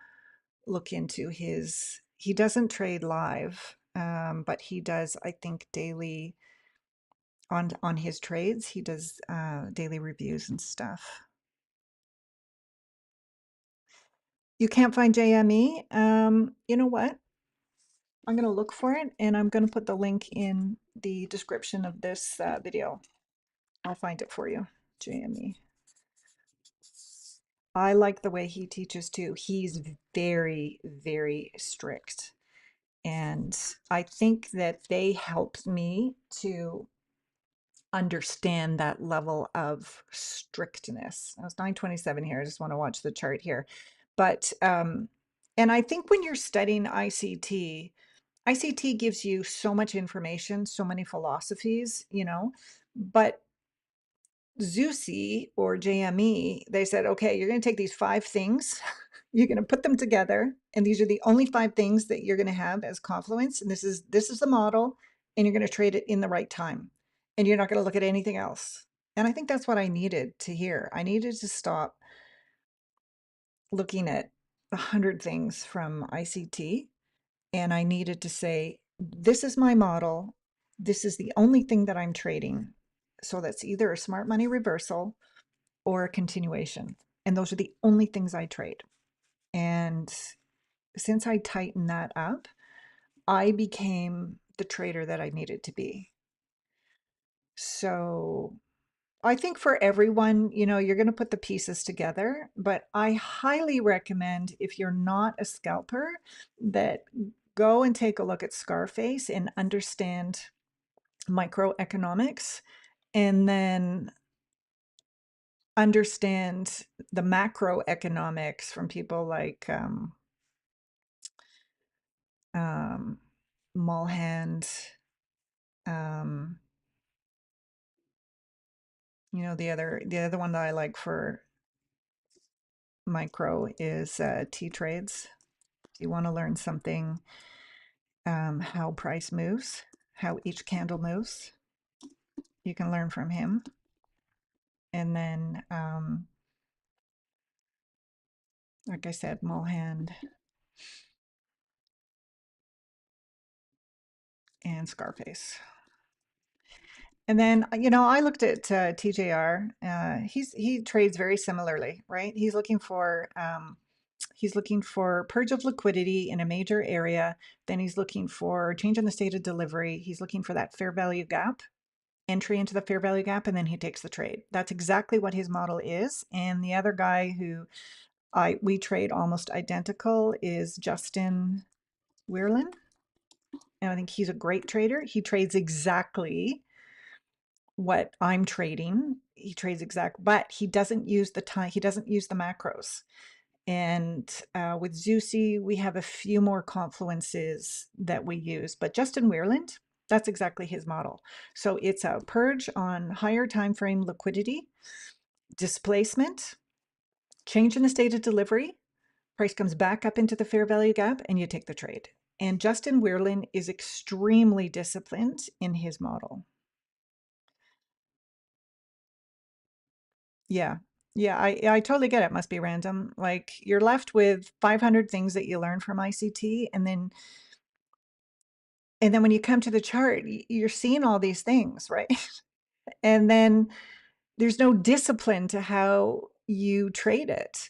look into he doesn't trade live, but he does, I think, daily on his trades. He does daily reviews and stuff. You can't find JME? You know what? I'm going to look for it and I'm going to put the link in the description of this video. I'll find it for you. JME. I like the way he teaches too. He's very, very strict. And I think that they helped me to understand that level of strictness. I was 927 here. I just want to watch the chart here. But, and I think when you're studying ICT, ICT gives you so much information, so many philosophies, you know, but Zeussy or JME, they said, okay, you're going to take these 5 things, you're going to put them together, and these are the only 5 things that you're going to have as confluence, and this is the model, and you're going to trade it in the right time, and you're not going to look at anything else. And I think that's what I needed to hear. I needed to stop looking at 100 things from ICT, and I needed to say, this is my model. This is the only thing that I'm trading. So that's either a smart money reversal or a continuation. And those are the only things I trade. And since I tightened that up, I became the trader that I needed to be. So I think for everyone, you know, you're going to put the pieces together, but I highly recommend, if you're not a scalper, that go and take a look at Scarface and understand microeconomics, and then understand the macroeconomics from people like Mulhand. Um, you know, the other one that I like for micro is T-Trades. If you want to learn something, how price moves, how each candle moves, you can learn from him. And then, like I said, Mulhand and Scarface. And then, you know, I looked at TJR. He trades very similarly, right? He's looking for purge of liquidity in a major area. Then he's looking for change in the state of delivery. He's looking for that fair value gap, entry into the fair value gap, and then he takes the trade. That's exactly what his model is. And the other guy who we trade almost identical is Justin Weirlin. And I think he's a great trader. He trades exactly what I'm trading. He trades but he doesn't use the time. He doesn't use the macros. And with Zeussy, we have a few more confluences that we use. But Justin Weirland, that's exactly his model. So it's a purge on higher time frame liquidity, displacement, change in the state of delivery, price comes back up into the fair value gap, and you take the trade. And Justin Weirland is extremely disciplined in his model. Yeah. Yeah, I totally get it. It must be random. Like, you're left with 500 things that you learn from ICT, and then when you come to the chart, you're seeing all these things, right? And then there's no discipline to how you trade it.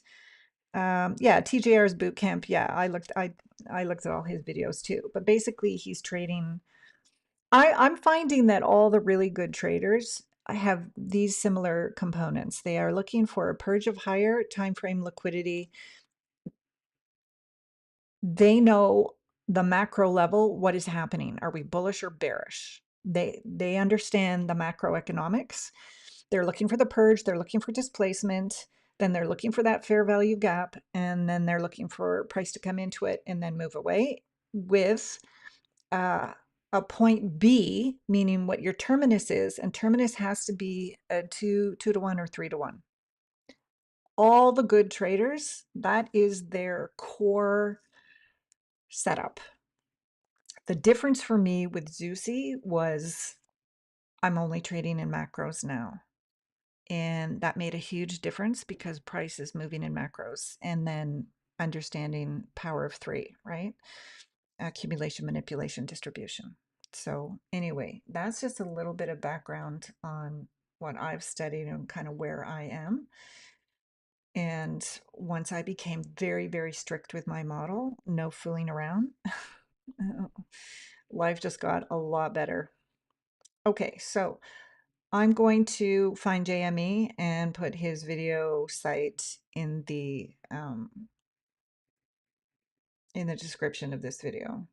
Yeah, TJR's boot camp. Yeah, I looked at all his videos too. But basically, he's trading. I'm finding that all the really good traders have these similar components. They are looking for a purge of higher time frame liquidity. They know the macro level, what is happening. Are we bullish or bearish? They understand the macroeconomics. They're looking for the purge, they're looking for displacement, then they're looking for that fair value gap, and then they're looking for price to come into it and then move away with uh, a point B, meaning what your terminus is, and terminus has to be a 2-to-1 or 3-to-1. All the good traders, that is their core setup. The difference for me with Zeussy was I'm only trading in macros now. And that made a huge difference because price is moving in macros, and then understanding power of 3, right? Accumulation, manipulation, distribution. So anyway, that's just a little bit of background on what I've studied and kind of where I am. And once I became very, very strict with my model, no fooling around, Life just got a lot better. Okay, so I'm going to find JME and put his video site in the description of this video.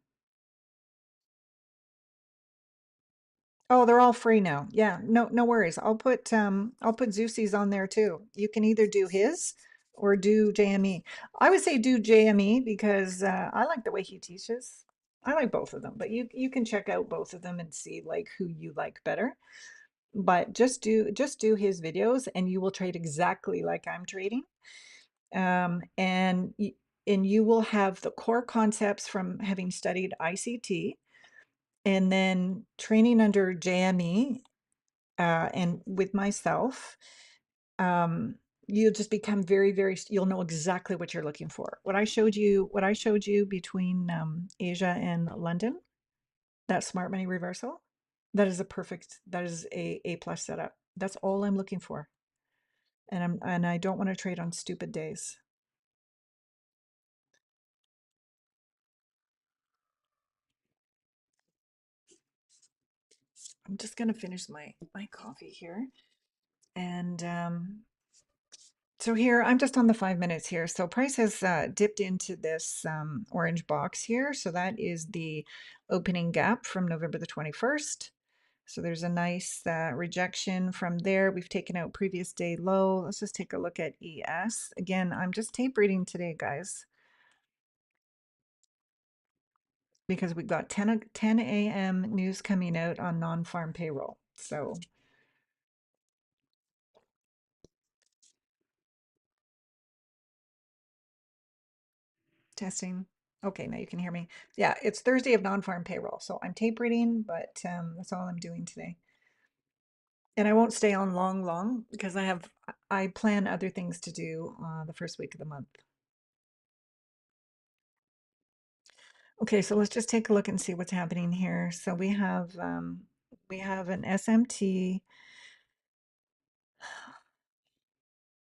Oh, they're all free now. Yeah, no worries. I'll put Zeussy's on there too. You can either do his or do JME. I would say do JME because I like the way he teaches. I like both of them, but you can check out both of them and see like who you like better. But just do his videos and you will trade exactly like I'm trading. Um, and y- and you will have the core concepts from having studied ICT and then training under JME and with myself, um, you'll just become you'll know exactly what you're looking for. What I showed you between Asia and London, that smart money reversal, that is a plus setup. That's all I'm looking for. And I don't want to trade on stupid days. I'm just gonna finish my coffee here. And so here, I'm just on the 5 minutes here. So price has dipped into this orange box here. So that is the opening gap from November the 21st. So there's a nice rejection from there. We've taken out previous day low. Let's just take a look at ES. Again, I'm just tape reading today, guys, because we've got 10 a.m. news coming out on non-farm payroll. So testing. Okay, now you can hear me. Yeah, it's Thursday of non-farm payroll. So I'm tape reading, but that's all I'm doing today. And I won't stay on long because I plan other things to do the first week of the month. Okay, so let's just take a look and see what's happening here. So we have an SMT.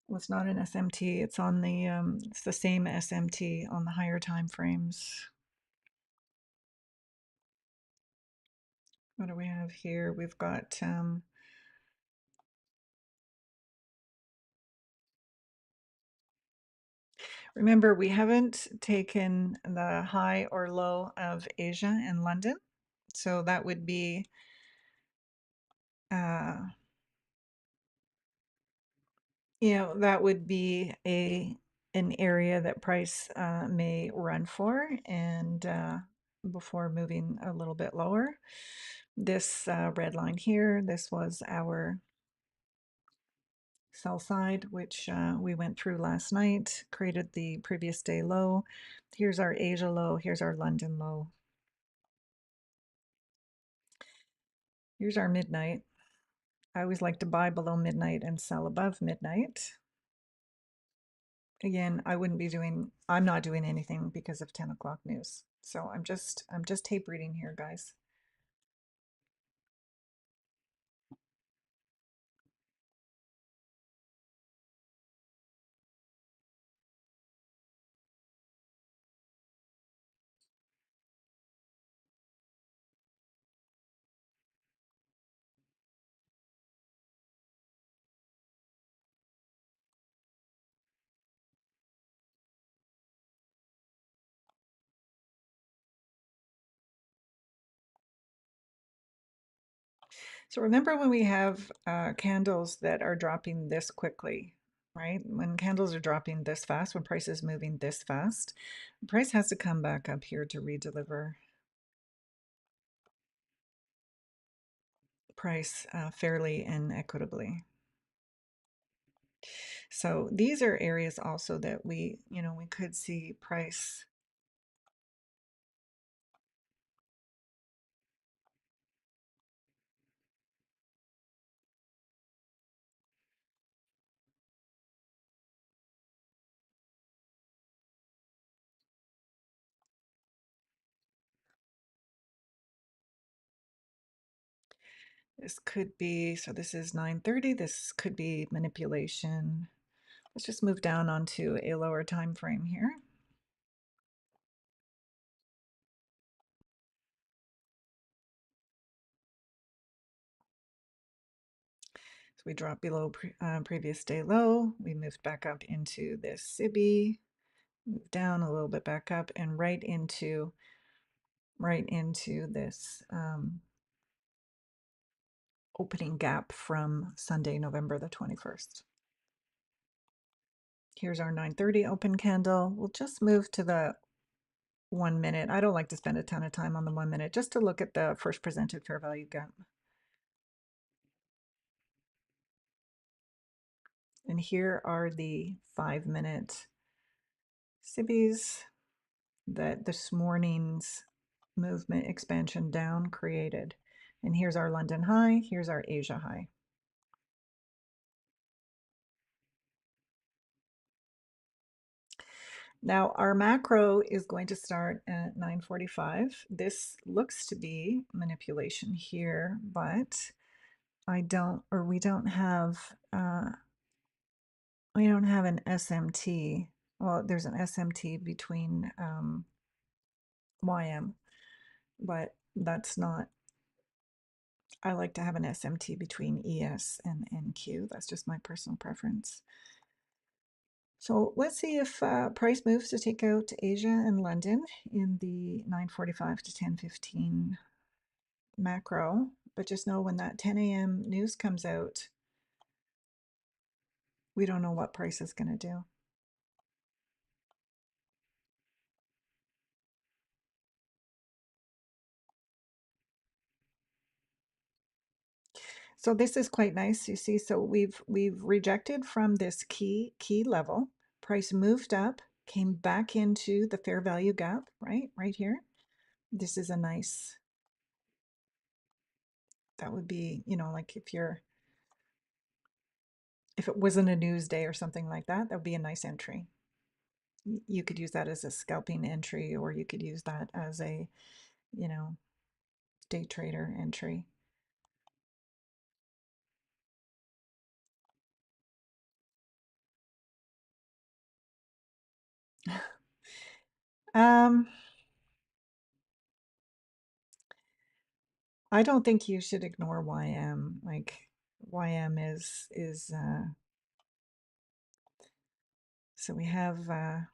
Well, it's not an SMT. It's on the it's the same SMT on the higher time frames. What do we have here? We've got remember, we haven't taken the high or low of Asia and London. So that would be uh, that would be an area that price may run for and before moving a little bit lower. This red line here, this was our sell side, which we went through last night, created the previous day low. Here's our Asia low, here's our London low. Here's our midnight. I always like to buy below midnight and sell above midnight. Again, I'm not doing anything because of 10 o'clock news. So I'm just tape reading here, guys. So remember when we have candles that are dropping this quickly, right? When candles are dropping this fast, when price is moving this fast, price has to come back up here to redeliver price fairly and equitably. So these are areas also that we could see price. This could be, so this is 9:30. This could be manipulation. Let's just move down onto a lower time frame here. So we dropped below previous day low. We moved back up into this SIBI, moved down a little bit back up, and right into this opening gap from Sunday, November the 21st. Here's our 9:30 open candle. We'll just move to the 1 minute. I don't like to spend a ton of time on the 1 minute, just to look at the first presented fair value gap. And here are the 5-minute SIBIs that this morning's movement expansion down created. And here's our London high, here's our Asia high. Now our macro is going to start at 9:45. This looks to be manipulation here, but we don't have an SMT. Well, there's an SMT between YM, but that's not. I like to have an SMT between ES and NQ. That's just my personal preference. So let's see if price moves to take out Asia and London in the 9:45 to 10:15 macro. But just know when that 10 a.m. news comes out, we don't know what price is going to do. So this is quite nice, you see. So we've rejected from this key level. Price moved up, came back into the fair value gap, right here. This is a nice, that would be, like if it wasn't a news day or something like that, that would be a nice entry. You could use that as a scalping entry, or you could use that as a, day trader entry. Um, I don't think you should ignore YM. Like YM is so we have I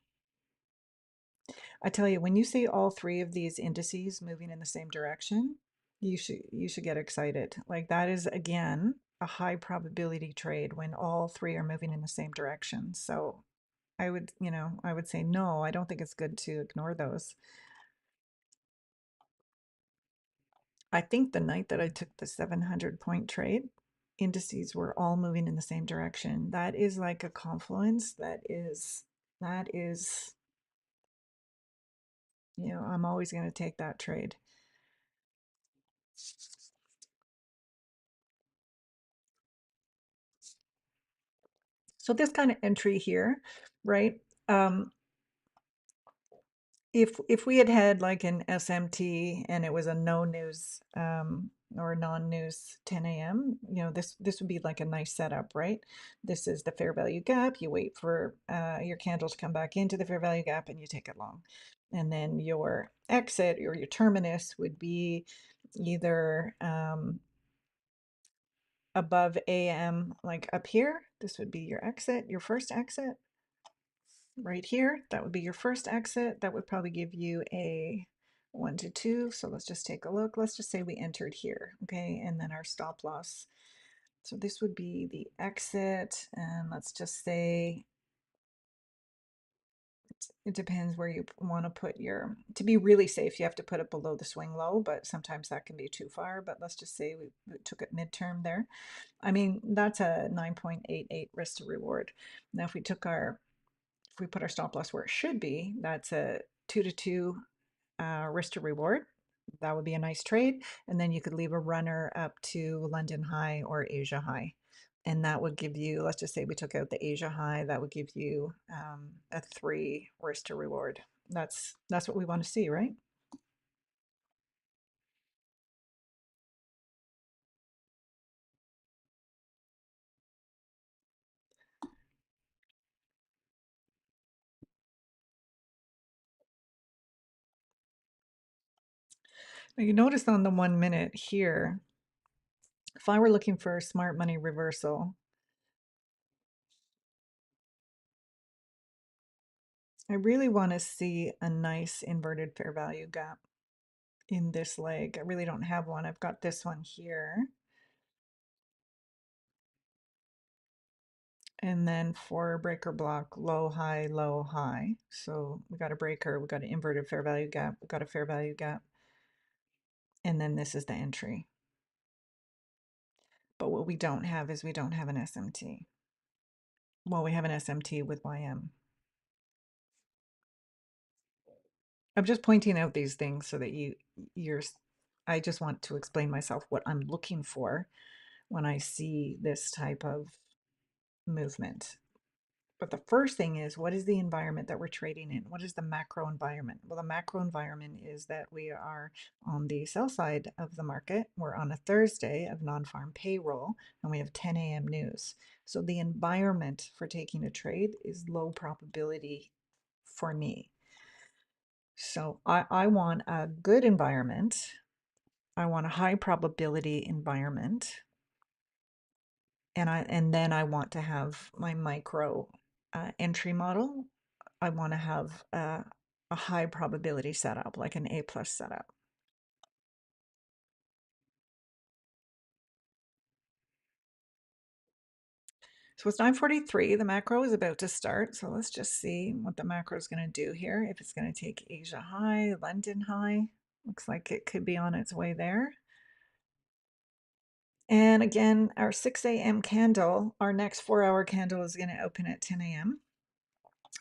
tell you, when you see all three of these indices moving in the same direction, you should get excited. Like that is again a high probability trade when all three are moving in the same direction. So I would say no, I don't think it's good to ignore those. I think the night that I took the 700-point trade, indices were all moving in the same direction. That is like a confluence that is, I'm always going to take that trade. So this kind of entry here, right? If we had had like an SMT and it was a no news or non-news 10 a.m., this would be like a nice setup, right? This is the fair value gap. You wait for your candle to come back into the fair value gap and you take it long. And then your exit or your terminus would be either above AM, like up here. This would be your exit, your first exit, right here. That would be your first exit. That would probably give you a 1 to 2. So let's just take a look. Let's just say we entered here, okay? And then our stop loss. So this would be the exit. And let's just say it depends where you want to put your, to be really safe, you have to put it below the swing low, but sometimes that can be too far. But let's just say we took it midterm there. I mean, that's a 9.88 risk to reward. Now, if we put our stop loss where it should be, that's a 2 to 2 risk to reward. That would be a nice trade. And then you could leave a runner up to London high or Asia high. And that would give you, let's just say we took out the Asia high, that would give you a 3 risk to reward. That's what we want to see, right? Now you notice on the 1 minute here, If I were looking for a smart money reversal, I really want to see a nice inverted fair value gap in this leg. I really don't have one. I've got this one here. And then for breaker block, low, high, low, high. So we got a breaker, we got an inverted fair value gap, we got a fair value gap. And then this is the entry. But what we don't have is we don't have an SMT. Well, we have an SMT with YM. I'm just pointing out these things so that I just want to explain myself what I'm looking for when I see this type of movement. But the first thing is, what is the environment that we're trading in? What is the macro environment? Well, the macro environment is that we are on the sell side of the market. We're on a Thursday of non-farm payroll, and we have 10 a.m. news. So the environment for taking a trade is low probability for me. So I want a good environment. I want a high probability environment. And then I want to have my micro entry model. I want to have a high probability setup, like an A plus setup. So it's 9:43. The macro is about to start. So let's just see what the macro is going to do here. If it's going to take Asia high, London high. Looks like it could be on its way there. And again, our 6 a.m. candle, our next 4-hour candle is going to open at 10 a.m.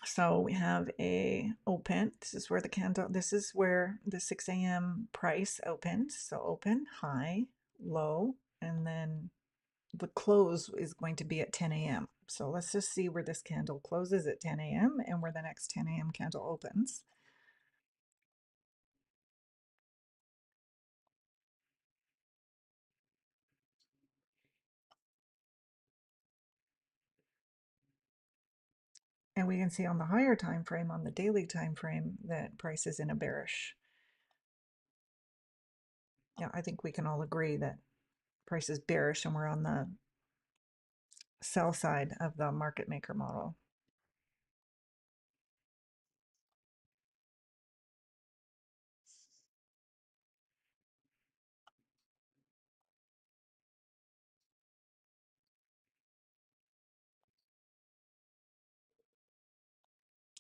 So we have a open. This is where the 6 a.m. price opened. So open, high, low, and then the close is going to be at 10 a.m. So let's just see where this candle closes at 10 a.m. and where the next 10 a.m. candle opens. And we can see on the higher time frame, on the daily time frame, that price is in a bearish. Yeah, I think we can all agree that price is bearish and we're on the sell side of the market maker model.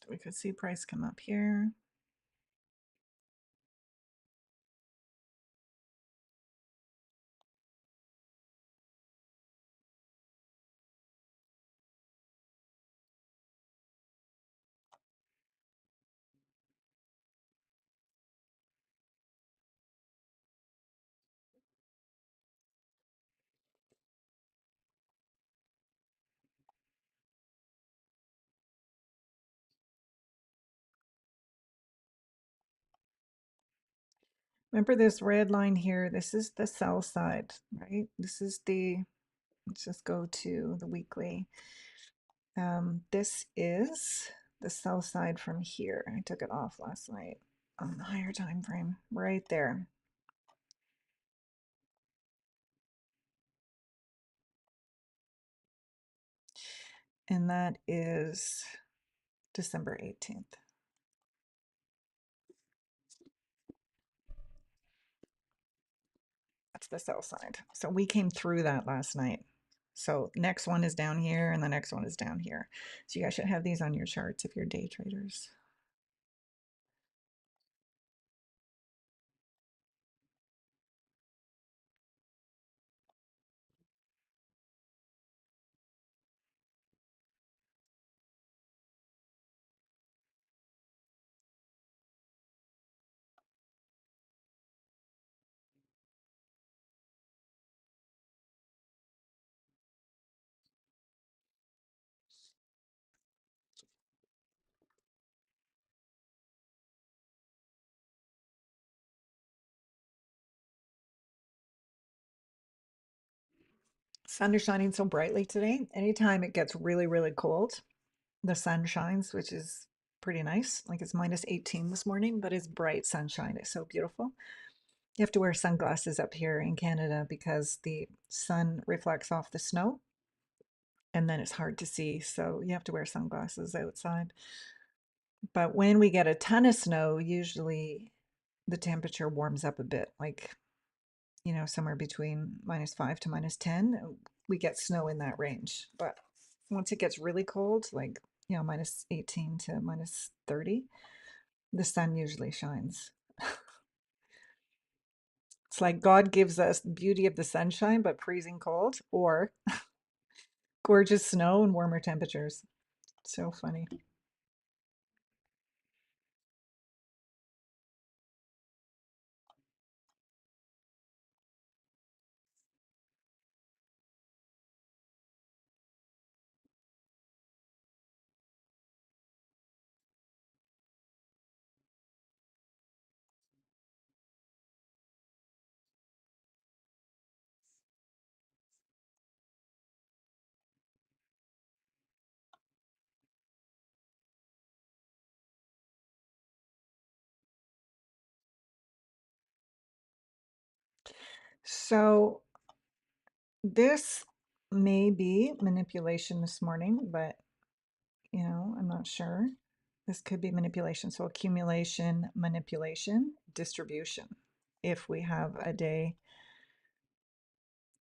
We could see price come up here. Remember this red line here? This is the sell side, right? Let's just go to the weekly. This is the sell side from here. I took it off last night on the higher time frame, right there. And that is December 18th. That's the sell side. So we came through that last night. So next one is down here and the next one is down here. So you guys should have these on your charts if you're day traders. Sun is shining so brightly today. Anytime it gets really, really cold, the sun shines, which is pretty nice. Like it's minus 18 this morning, but it's bright sunshine. It's so beautiful. You have to wear sunglasses up here in Canada because the sun reflects off the snow and then it's hard to see. So you have to wear sunglasses outside. But when we get a ton of snow, usually the temperature warms up a bit, like, somewhere between -5 to -10. We get snow in that range. But once it gets really cold, like, -18 to -30, the sun usually shines. It's like God gives us the beauty of the sunshine, but freezing cold, or gorgeous snow and warmer temperatures. So funny. So this may be manipulation this morning, but I'm not sure. This could be manipulation. So accumulation, manipulation, distribution. If we have a day,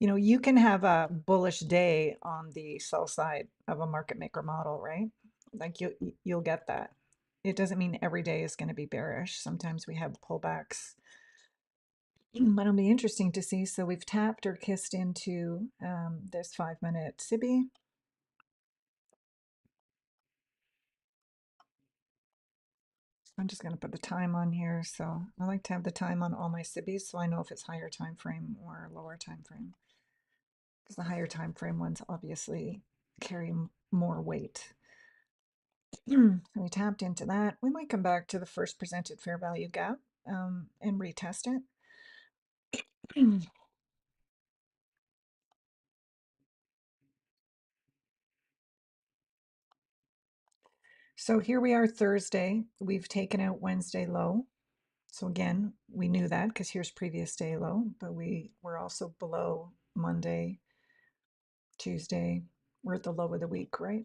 you can have a bullish day on the sell side of a market maker model, right? Like you'll get that. It doesn't mean every day is going to be bearish. Sometimes we have pullbacks. But it'll be interesting to see. So we've tapped or kissed into this 5-minute SIBI. I'm just going to put the time on here. So I like to have the time on all my SIBIs so I know if it's higher time frame or lower time frame. Because the higher time frame ones obviously carry more weight. So we tapped into that. We might come back to the first presented fair value gap and retest it. So here we are Thursday. We've taken out Wednesday low. So again, we knew that because here's previous day low, but we were also below Monday, Tuesday. We're at the low of the week, right?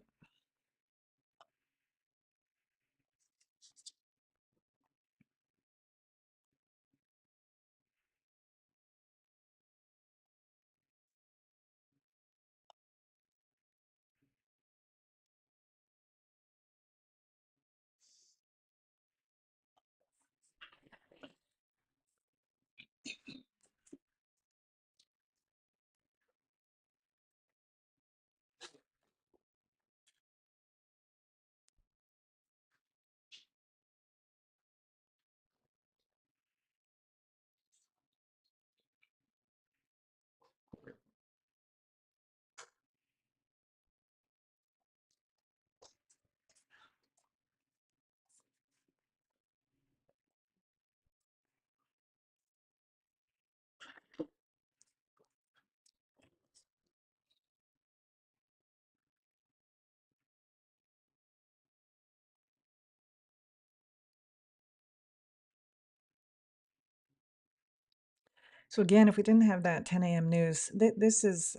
So again, if we didn't have that 10 a.m. news, this is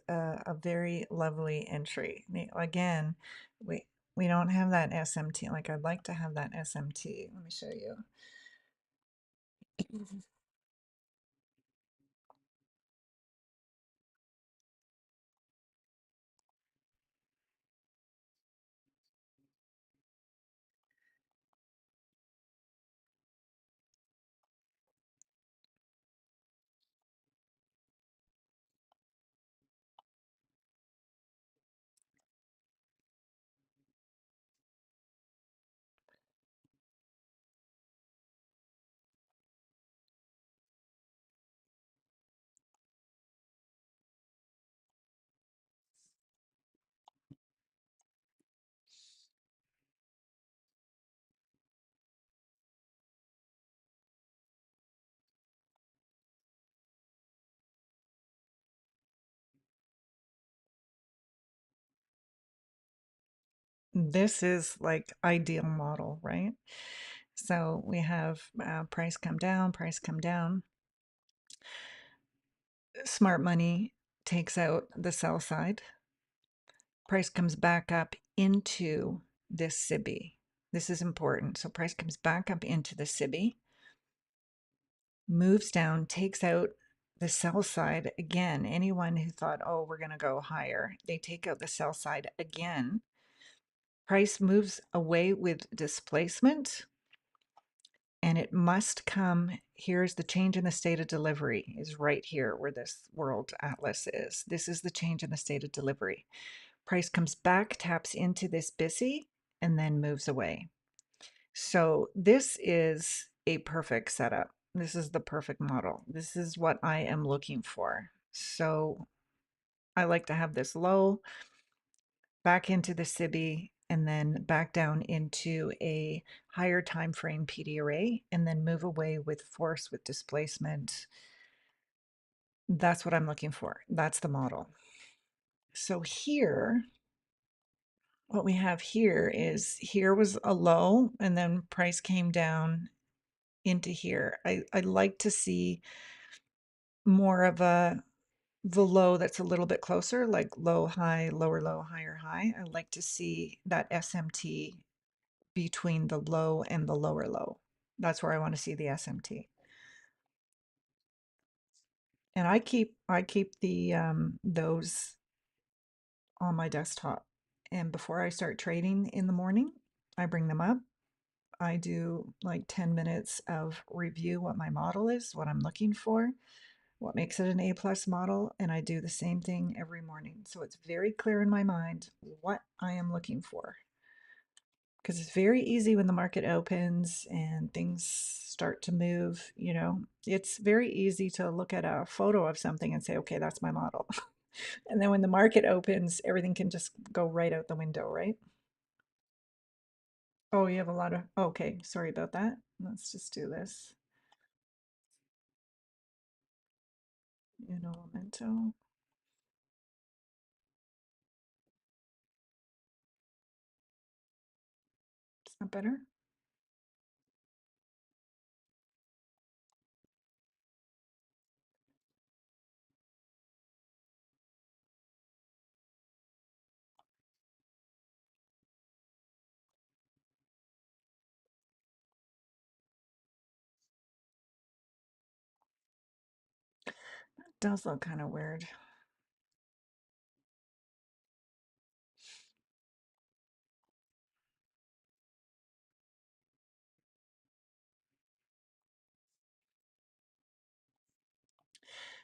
a very lovely entry. Again, we we don't have that SMT. Like I'd like to have that SMT. Let me show you. This is like ideal model, right? So we have price come down, price come down. Smart money takes out the sell side. Price comes back up into this SIBI. This is important. So price comes back up into the SIBI, moves down, takes out the sell side again. Anyone who thought, oh, we're going to go higher, they take out the sell side again. Price moves away with displacement, and it must come. Here's the change in the state of delivery, is right here where this world atlas is. This is the change in the state of delivery. Price comes back, taps into this BISI, and then moves away. So this is a perfect setup. This is the perfect model. This is what I am looking for. So I like to have this low, back into the SIBI, and then back down into a higher time frame PD array, and then move away with force with displacement. That's what I'm looking for. That's the model. So here, what we have here is, here was a low, and then price came down into here. I like to see more of the low that's a little bit closer, like low, high, lower, higher, high. I like to see that SMT between the low and the lower low. That's where I want to see the SMT. And I keep the those on my desktop. And before I start trading in the morning, I bring them up. I do like 10 minutes of review what my model is, what I'm looking for, what makes it an A plus model, and I do the same thing every morning. So it's very clear in my mind what I am looking for. Because it's very easy when the market opens and things start to move, it's very easy to look at a photo of something and say, okay, that's my model. And then when the market opens, everything can just go right out the window, right? Oh, you have a lot of, okay, sorry about that. Let's just do this. Memento. Is that better? It does look kind of weird.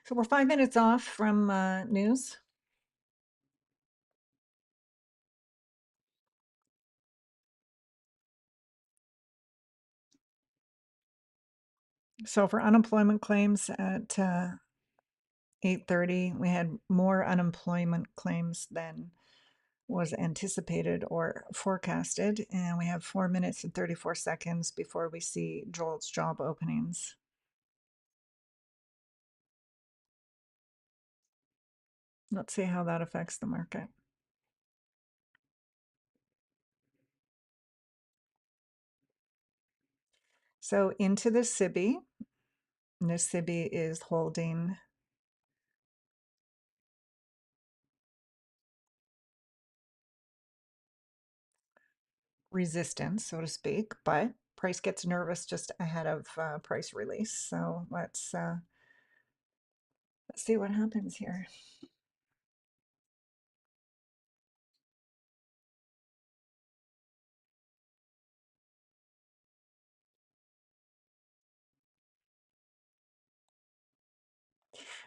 So we're 5 minutes off from news. So for unemployment claims at 8:30, we had more unemployment claims than was anticipated or forecasted, and we have 4 minutes and 34 seconds before we see Joel's job openings. Let's see how that affects the market. So into the SIBI, and this SIBI is holding resistance, so to speak, but price gets nervous just ahead of price release. So let's see what happens here.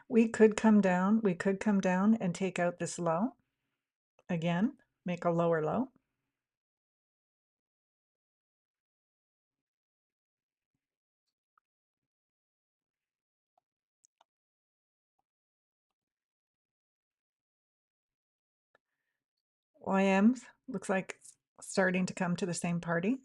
We could come down. We could come down and take out this low again, make a lower low. YM looks like starting to come to the same party.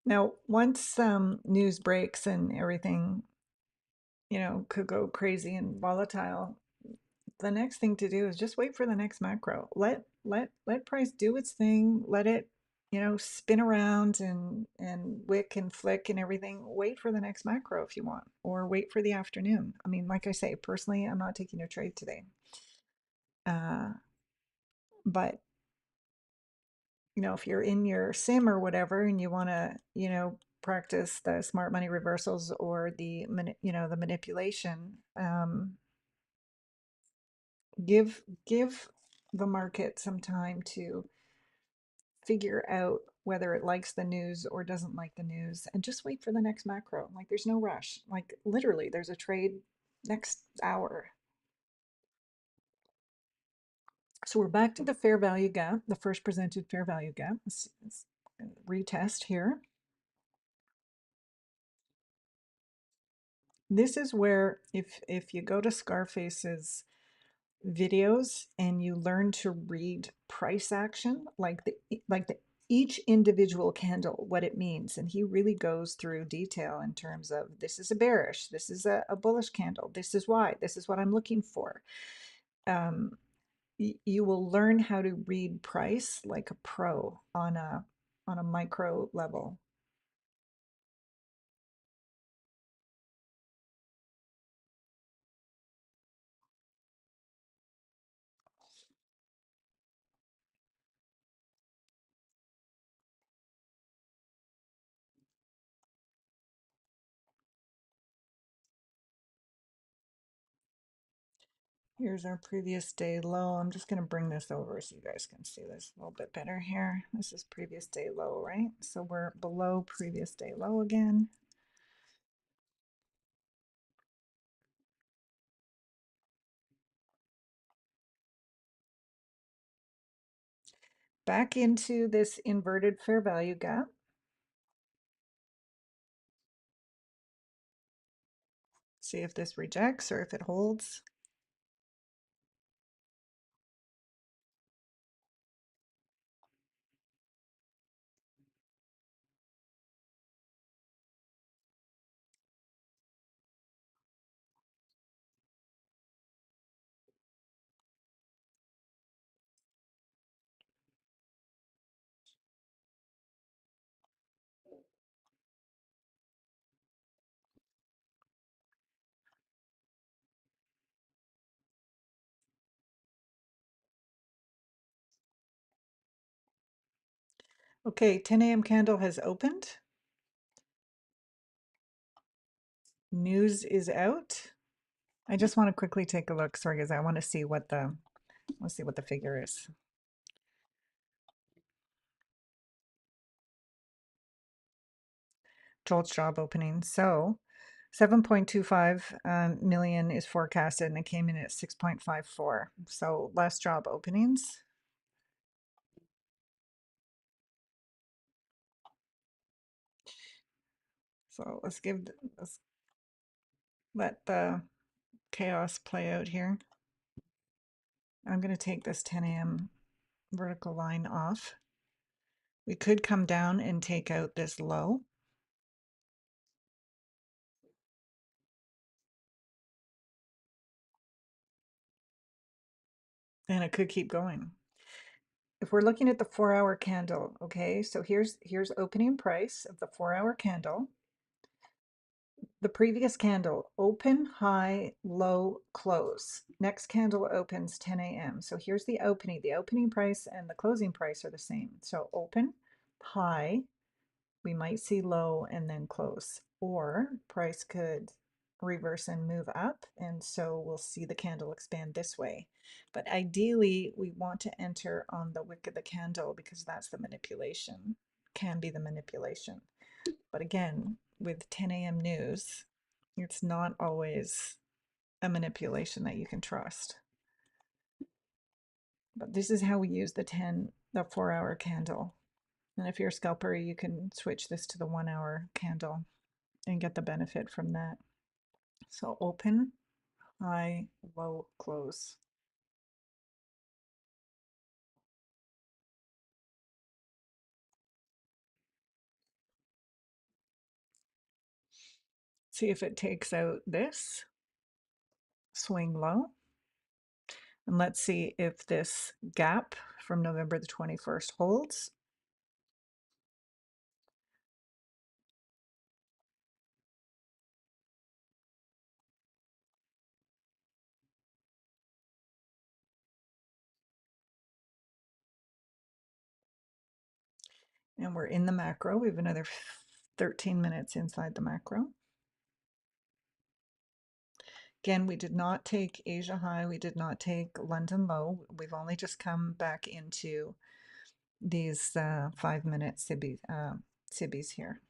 Now, once news breaks and everything, could go crazy and volatile, the next thing to do is just wait for the next macro. Let price do its thing. Let it, spin around and wick and flick and everything. Wait for the next macro if you want, or wait for the afternoon. I mean, like I say, personally, I'm not taking a trade today. Uh, but if you're in your sim or whatever and you want to, practice the smart money reversals or the manipulation, give the market some time to figure out whether it likes the news or doesn't like the news, and just wait for the next macro. Like, there's no rush. Like, literally, there's a trade next hour. So we're back to the fair value gap, the first presented fair value gap. Let's retest here. This is where, if you go to Scarface's videos and you learn to read price action, like the each individual candle, what it means, and he really goes through detail in terms of, this is a bearish, this is a bullish candle, this is why, this is what I'm looking for. You will learn how to read price like a pro on a micro level. Here's our previous day low. I'm just going to bring this over so you guys can see this a little bit better here. This is previous day low, right? So we're below previous day low again. Back into this inverted fair value gap. See if this rejects or if it holds. Okay, 10 a.m. candle has opened. News is out. I just want to quickly take a look, sorry guys, I want to see what the figure is. JOLTS job opening. So 7.25 million is forecasted, and it came in at 6.54. So less job openings. So let's let the chaos play out here. I'm going to take this 10 a.m. vertical line off. We could come down and take out this low. And it could keep going. If we're looking at the 4-hour candle, okay, so here's opening price of the 4-hour candle. The previous candle, open, high, low, close. Next candle opens 10 a.m. So here's the opening. The opening price and the closing price are the same. So open, high, we might see low and then close. Or price could reverse and move up, and so we'll see the candle expand this way. But ideally, we want to enter on the wick of the candle because that's the manipulation, can be the manipulation. But again, with 10 a.m. news, it's not always a manipulation that you can trust. But this is how we use the 4-hour candle. And if you're a scalper, you can switch this to the 1-hour candle and get the benefit from that. So open, high, low, close. See if it takes out this swing low. And let's see if this gap from November the 21st holds. And we're in the macro. We have another 13 minutes inside the macro. Again, we did not take Asia high. We did not take London low. We've only just come back into these 5-minute SIBIs here.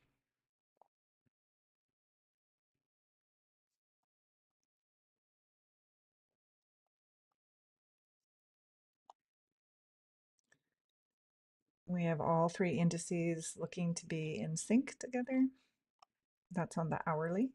We have all three indices looking to be in sync together. That's on the hourly.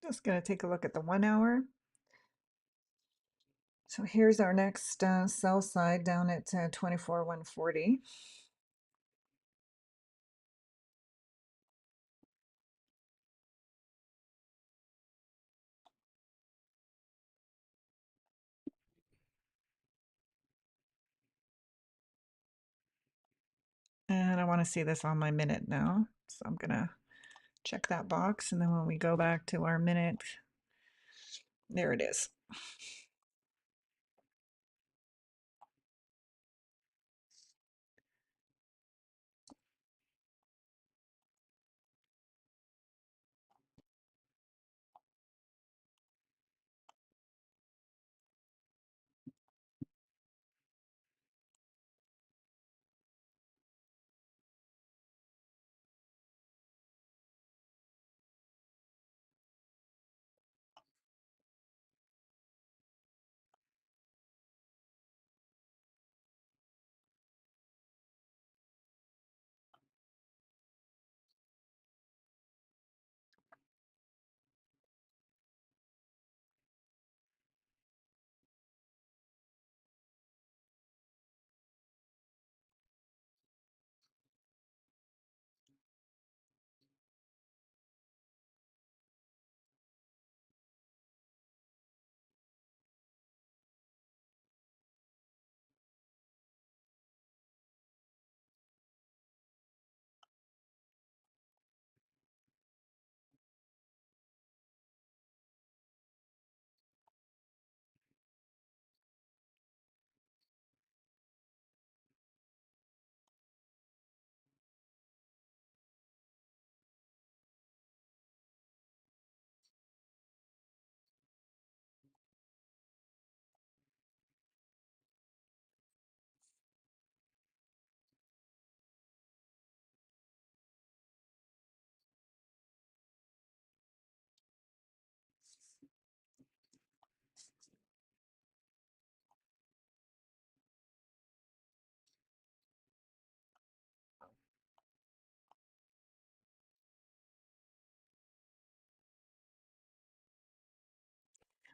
Just going to take a look at the 1 hour. So here's our next sell side down at 24,140. And I want to see this on my minute now. So I'm going to check that box. And then when we go back to our minute, there it is.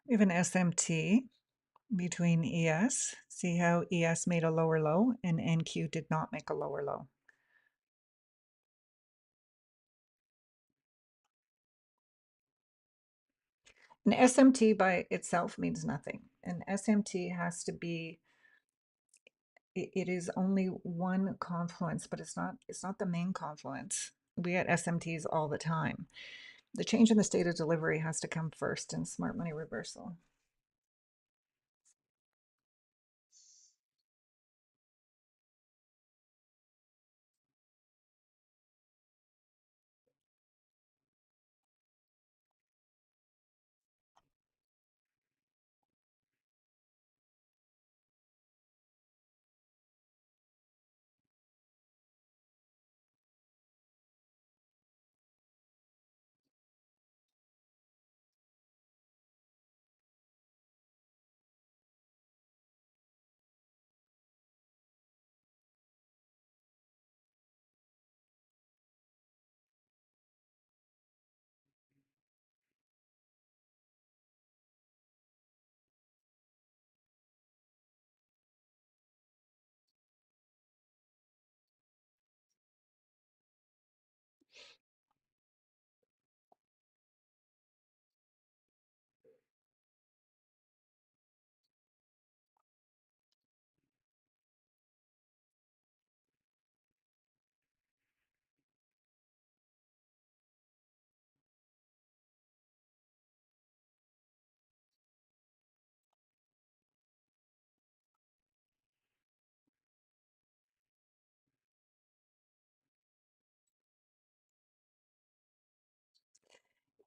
We have an SMT between ES. See how ES made a lower low and NQ did not make a lower low. An SMT by itself means nothing. An SMT has to be, it is only one confluence, but it's not the main confluence. We get SMTs all the time. The change in the state of delivery has to come first in smart money reversal.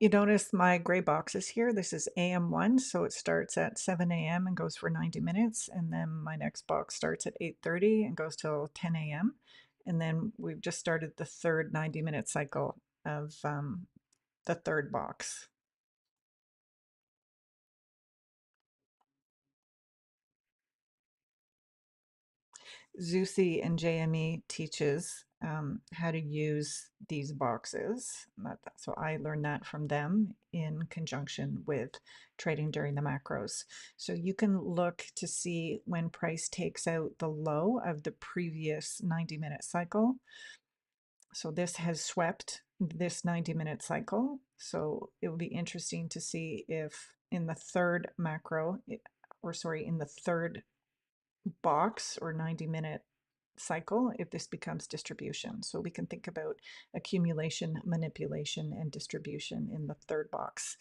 You notice my gray boxes here. This is AM1, so it starts at 7 a.m. and goes for 90 minutes. And then my next box starts at 8:30 and goes till 10 a.m. And then we've just started the third 90-minute cycle of the third box. Zeussy and JME teaches how to use these boxes. So I learned that from them in conjunction with trading during the macros. So you can look to see when price takes out the low of the previous 90-minute cycle. So this has swept this 90-minute cycle. So it will be interesting to see if in the third macro, in the third box or 90-minute cycle if this becomes distribution. So we can think about accumulation, manipulation, and distribution in the third box.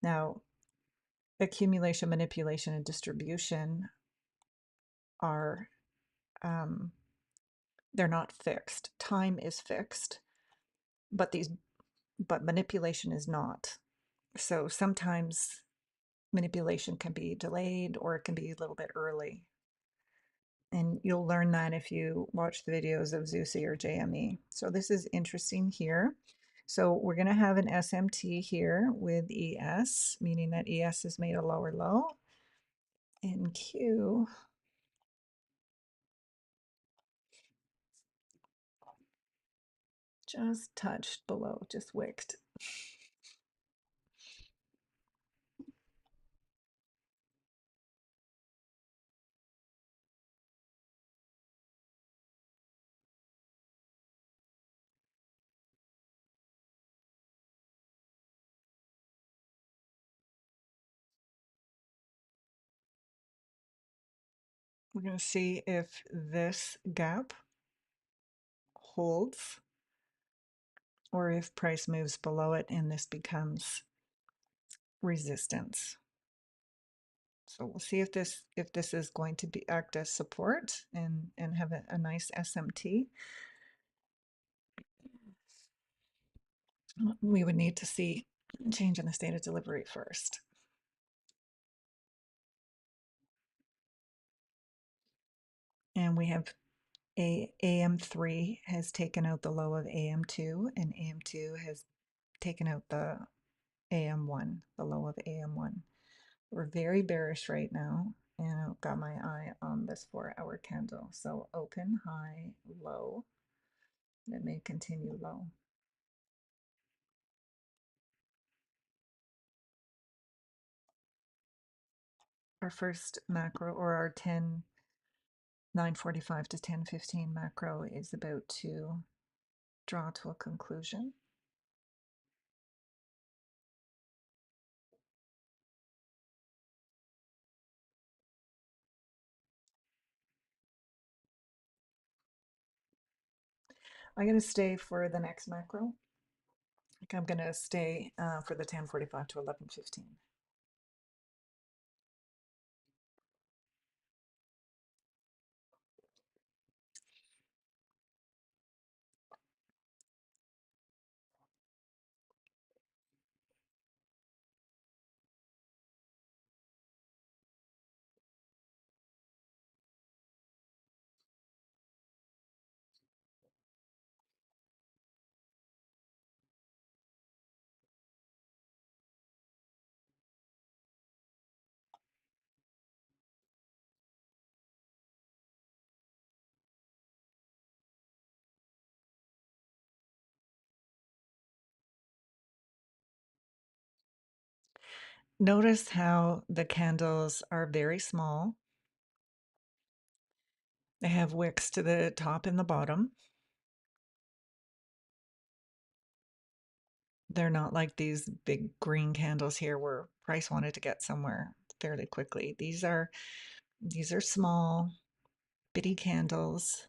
Now, accumulation, manipulation, and distribution are they're not fixed. Time is fixed, but manipulation is not. So sometimes manipulation can be delayed or it can be a little bit early. And you'll learn that if you watch the videos of Zeussy or JME. So this is interesting here. So we're going to have an SMT here with ES, meaning that ES has made a lower low. And Q just touched below, just wicked. We're going to see if this gap holds or if price moves below it and this becomes resistance. So we'll see if this is going to be act as support and have a nice SMT. We would need to see change in the state of delivery first. And we have AM3 has taken out the low of AM2, and AM2 has taken out the AM1, the low of AM1. We're very bearish right now, and I've got my eye on this 4-hour candle. So open, high, low. It may continue low. Our first macro, or our 9:45 to 10:15 macro, is about to draw to a conclusion. I'm going to stay for the next macro. I think I'm going to stay for the 10:45 to 11:15. Notice how the candles are very small. They have wicks to the top and the bottom. They're not like these big green candles here where price wanted to get somewhere fairly quickly. These are small, bitty candles.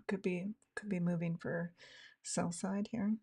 Could be moving for sell side here.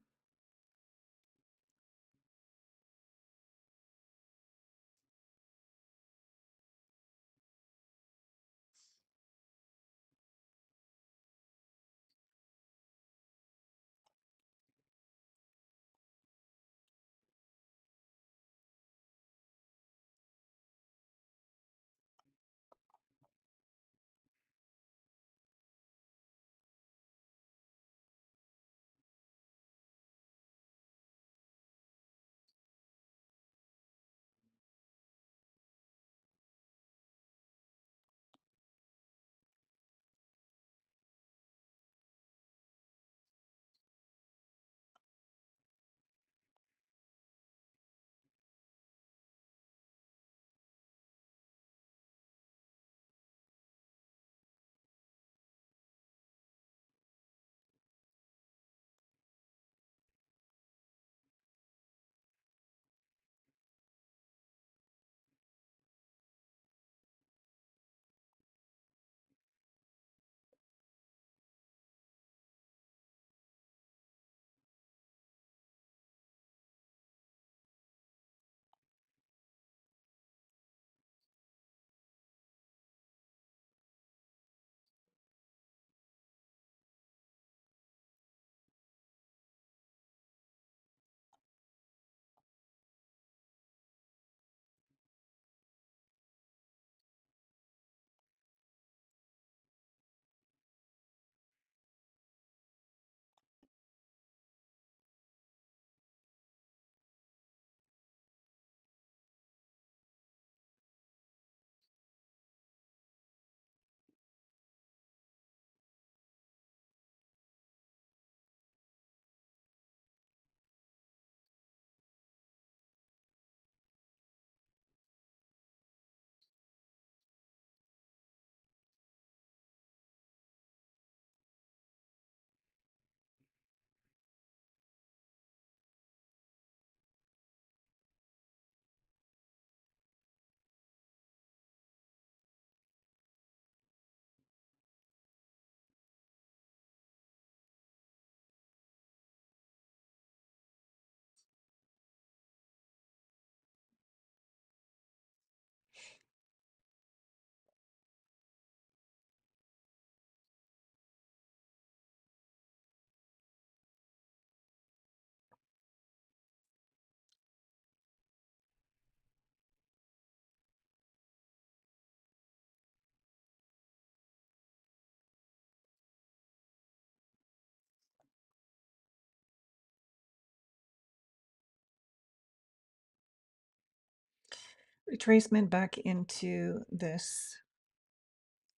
Retracement back into this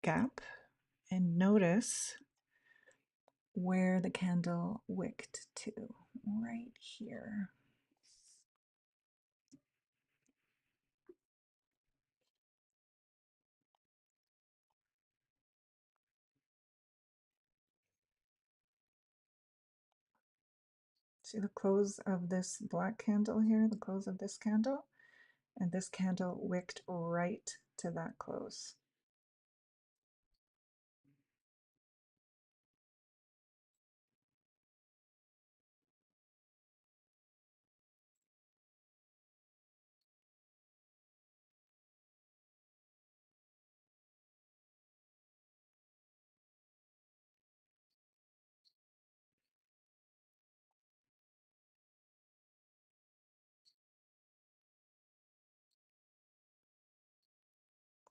gap and notice where the candle wicked to, right here. See the close of this black candle here, the close of this candle, and this candle wicked right to that close.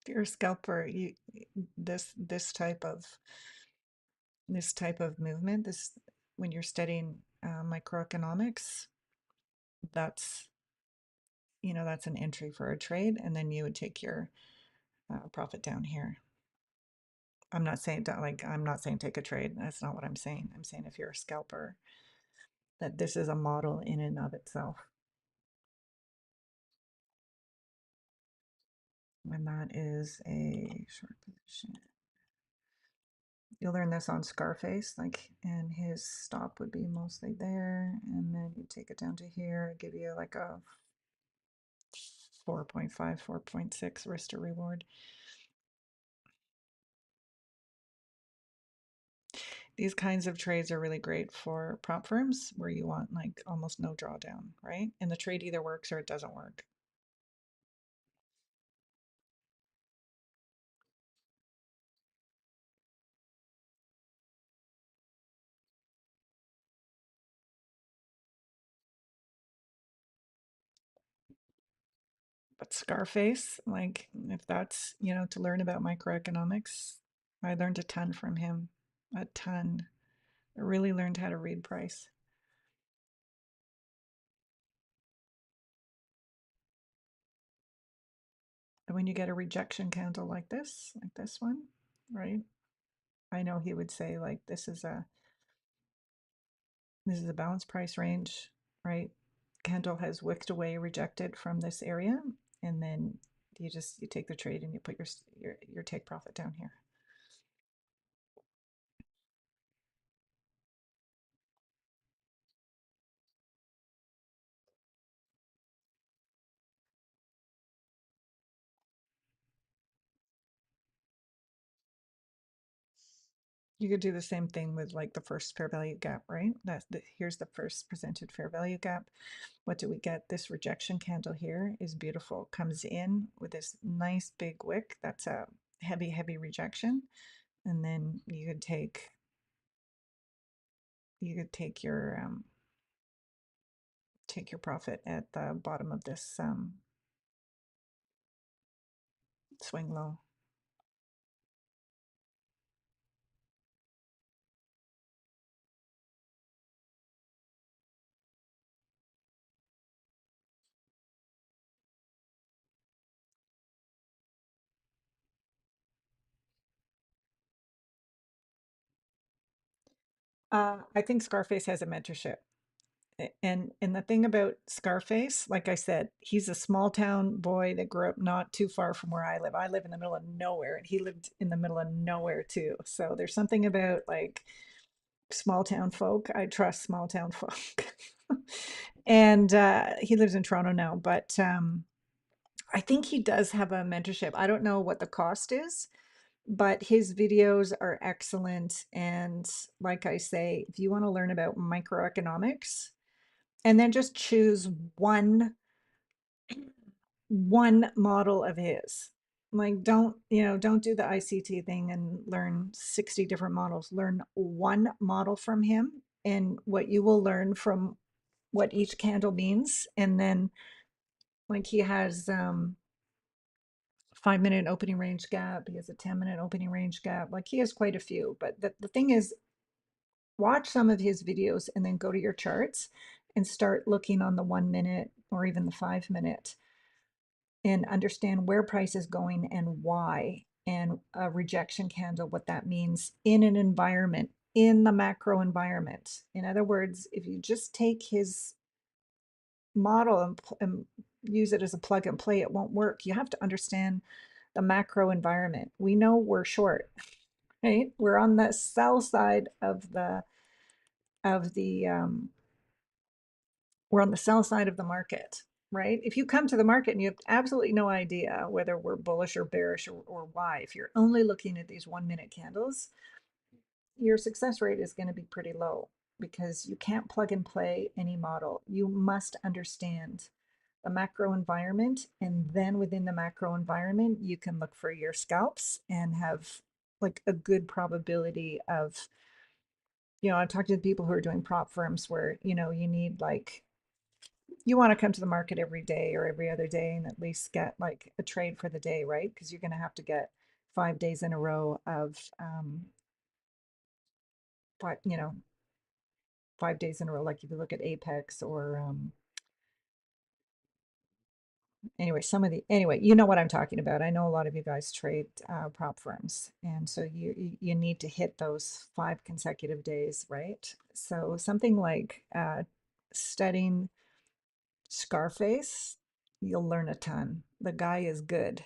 If you're a scalper, this type of movement, this when you're studying microeconomics, that's that's an entry for a trade, and then you would take your profit down here. I'm not saying take a trade. That's not what I'm saying. I'm saying if you're a scalper, that this is a model in and of itself. And that is a short position. You'll learn this on Scarface, and his stop would be mostly there, and then you take it down to here, give you like a 4.5, 4.6 risk to reward. These kinds of trades are really great for prop firms where you want like almost no drawdown, right? And the trade either works or it doesn't work. But Scarface, like if that's, to learn about microeconomics, I learned a ton from him. A ton. I really learned how to read price. And when you get a rejection candle like this one, right? I know he would say like this is a balanced price range, right? Candle has wicked away, rejected from this area, and then you take the trade and you put your take profit down here. You could do the same thing with like the first fair value gap, right? Here's the first presented fair value gap. What do we get? This rejection candle here is beautiful. Comes in with this nice big wick. That's a heavy, heavy rejection. And then you could take your profit at the bottom of this swing low. I think Scarface has a mentorship. And the thing about Scarface, like I said, he's a small town boy that grew up not too far from where I live. I live in the middle of nowhere, and he lived in the middle of nowhere too. So there's something about like small town folk. I trust small town folk. And he lives in Toronto now, but I think he does have a mentorship. I don't know what the cost is, but his videos are excellent. And like I say, if you want to learn about microeconomics, and then just choose one model of his. Like don't do the ICT thing and learn 60 different models. Learn one model from him and what you will learn from what each candle means. And then like he has 5-minute opening range gap, he has a 10-minute opening range gap. Like he has quite a few. But the thing is, watch some of his videos and then go to your charts and start looking on the 1 minute or even the 5 minute and understand where price is going and why, and a rejection candle, what that means in an environment, in the macro environment. In other words, if you just take his model and use it as a plug and play, it won't work. You have to understand the macro environment. We know we're short, right? We're on the sell side of the we're on the sell side of the market, right? If you come to the market and you have absolutely no idea whether we're bullish or bearish or why, if you're only looking at these 1 minute candles, your success rate is going to be pretty low because you can't plug and play any model. You must understand the macro environment, and then within the macro environment, you can look for your scalps and have like a good probability of, I've talked to people who are doing prop firms where, you need like you want to come to the market every day or every other day and at least get like a trade for the day, right? Because you're going to have to get 5 days in a row of five, 5 days in a row. Like if you look at Apex or anyway, you know what I'm talking about. I know a lot of you guys trade prop firms, and so you need to hit those 5 consecutive days, right? So something like studying Scarface, you'll learn a ton. The guy is good.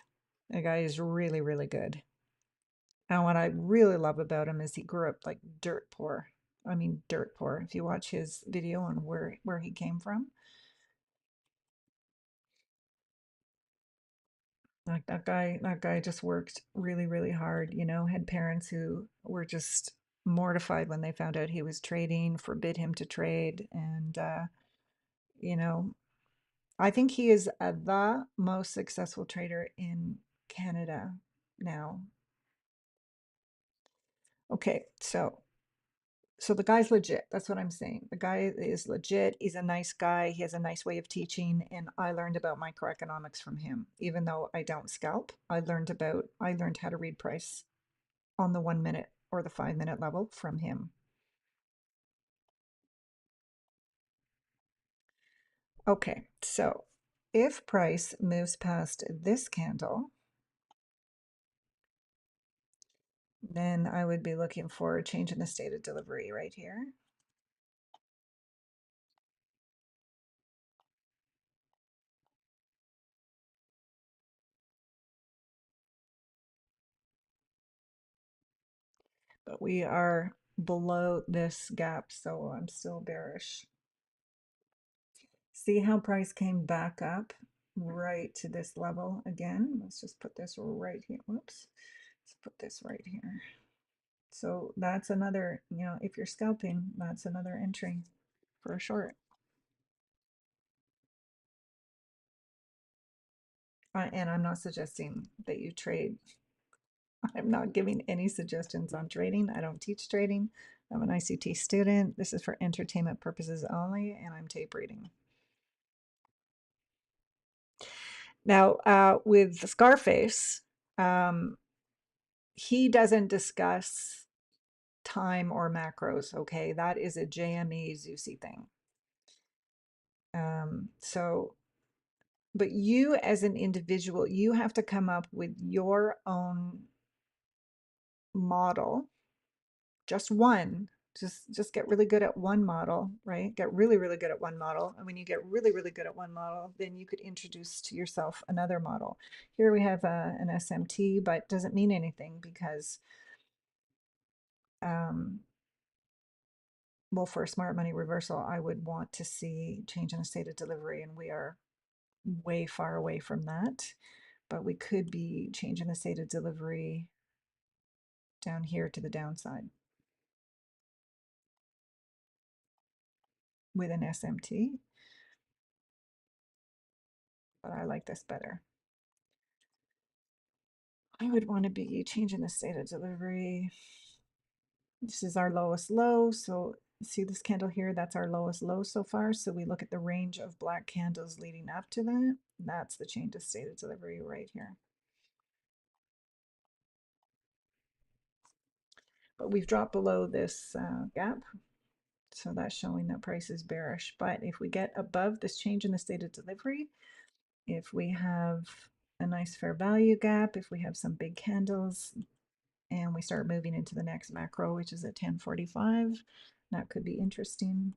The guy is really, really good. And what I really love about him is he grew up like dirt poor. I mean, dirt poor. If you watch his video on where he came from, like that guy just worked really, really hard. Had parents who were just mortified when they found out he was trading, forbid him to trade. And, you know, I think he is the most successful trader in Canada now. Okay, so the guy's legit. That's what I'm saying. The guy is legit. He's a nice guy. He has a nice way of teaching, and I learned about microeconomics from him. Even though I don't scalp, I learned how to read price on the 1 minute or the 5 minute level from him. Okay, so if price moves past this candle, then I would be looking for a change in the state of delivery right here. But we are below this gap, so I'm still bearish. See how price came back up right to this level again? Let's just put this right here. Whoops. Let's put this right here. So that's another, if you're scalping, that's another entry for a short. And I'm not suggesting that you trade. I'm not giving any suggestions on trading. I don't teach trading. I'm an ICT student. This is for entertainment purposes only, and I'm tape reading. Now, with Scarface, he doesn't discuss time or macros, okay? That is a JME Zeussy thing. So, but you as an individual, you have to come up with your own model, just one. Just get really good at one model, right? Get really, really good at one model. And when you get really, really good at one model, then you could introduce to yourself another model. Here we have an SMT, but doesn't mean anything because well, for a smart money reversal, I would want to see change in the state of delivery, and we are way far away from that. But we could be changing the state of delivery down here to the downside with an SMT. But I like this better. I would want to be changing the state of delivery. This is our lowest low. So see this candle here? That's our lowest low so far. So we look at the range of black candles leading up to that. That's the change of state of delivery right here. But we've dropped below this gap. So that's showing that price is bearish. But if we get above this change in the state of delivery, if we have a nice fair value gap, if we have some big candles, and we start moving into the next macro, which is at 1045, that could be interesting.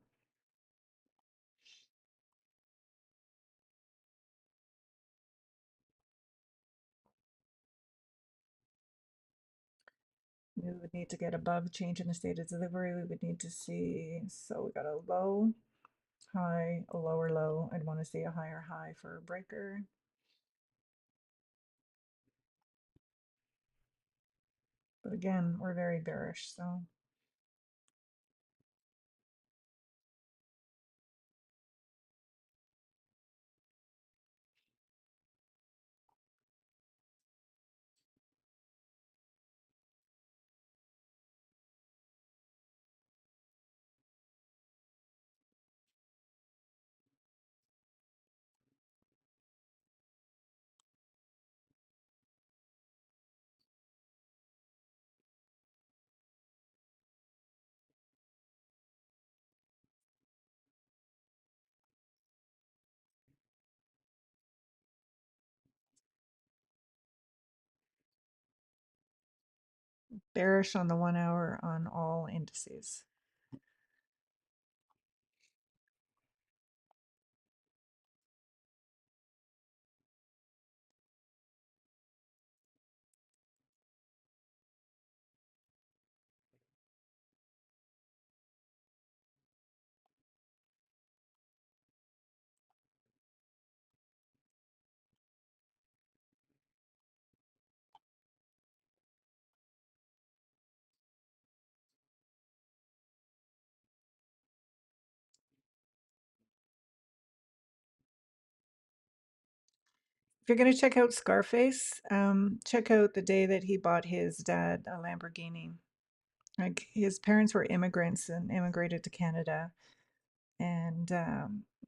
We would need to get above change in the state of delivery. We would need to see, so we got a low, high, a lower low. I'd want to see a higher high for a breaker. But again, we're very bearish, so bearish on the 1 hour on all indices. If you're going to check out Scarface, check out the day that he bought his dad a Lamborghini. Like his parents were immigrants and immigrated to Canada, and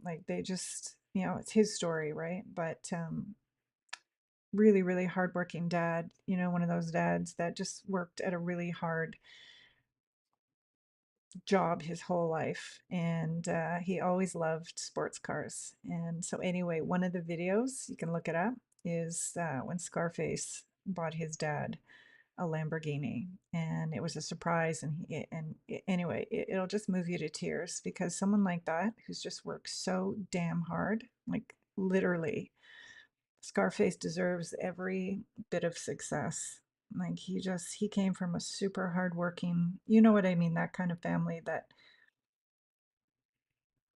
like they just, it's his story, right? But really, really hardworking dad. One of those dads that just worked at a really hard job his whole life, and he always loved sports cars. And so anyway, one of the videos, you can look it up, is when Scarface bought his dad a Lamborghini, and it was a surprise. Anyway, it'll just move you to tears, because someone like that who's just worked so damn hard, like literally, Scarface deserves every bit of success. Like he came from a super hardworking, you know what I mean, that kind of family. That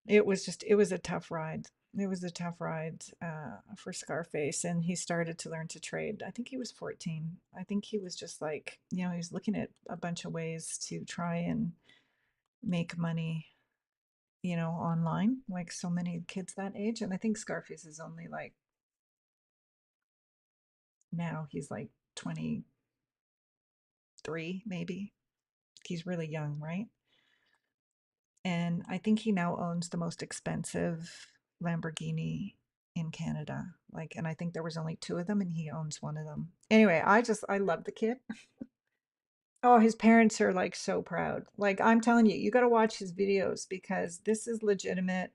it was a tough ride. It was a tough ride for Scarface, and he started to learn to trade. I think he was 14. I think he was just like, he was looking at a bunch of ways to try and make money, online, like so many kids that age. And I think Scarface is only like, now he's like 23, maybe. He's really young, right? And I think he now owns the most expensive Lamborghini in Canada. Like, and I think there was only two of them, and he owns one of them. Anyway, I love the kid. Oh, his parents are like so proud. Like, I'm telling you, you got to watch his videos, because this is legitimate.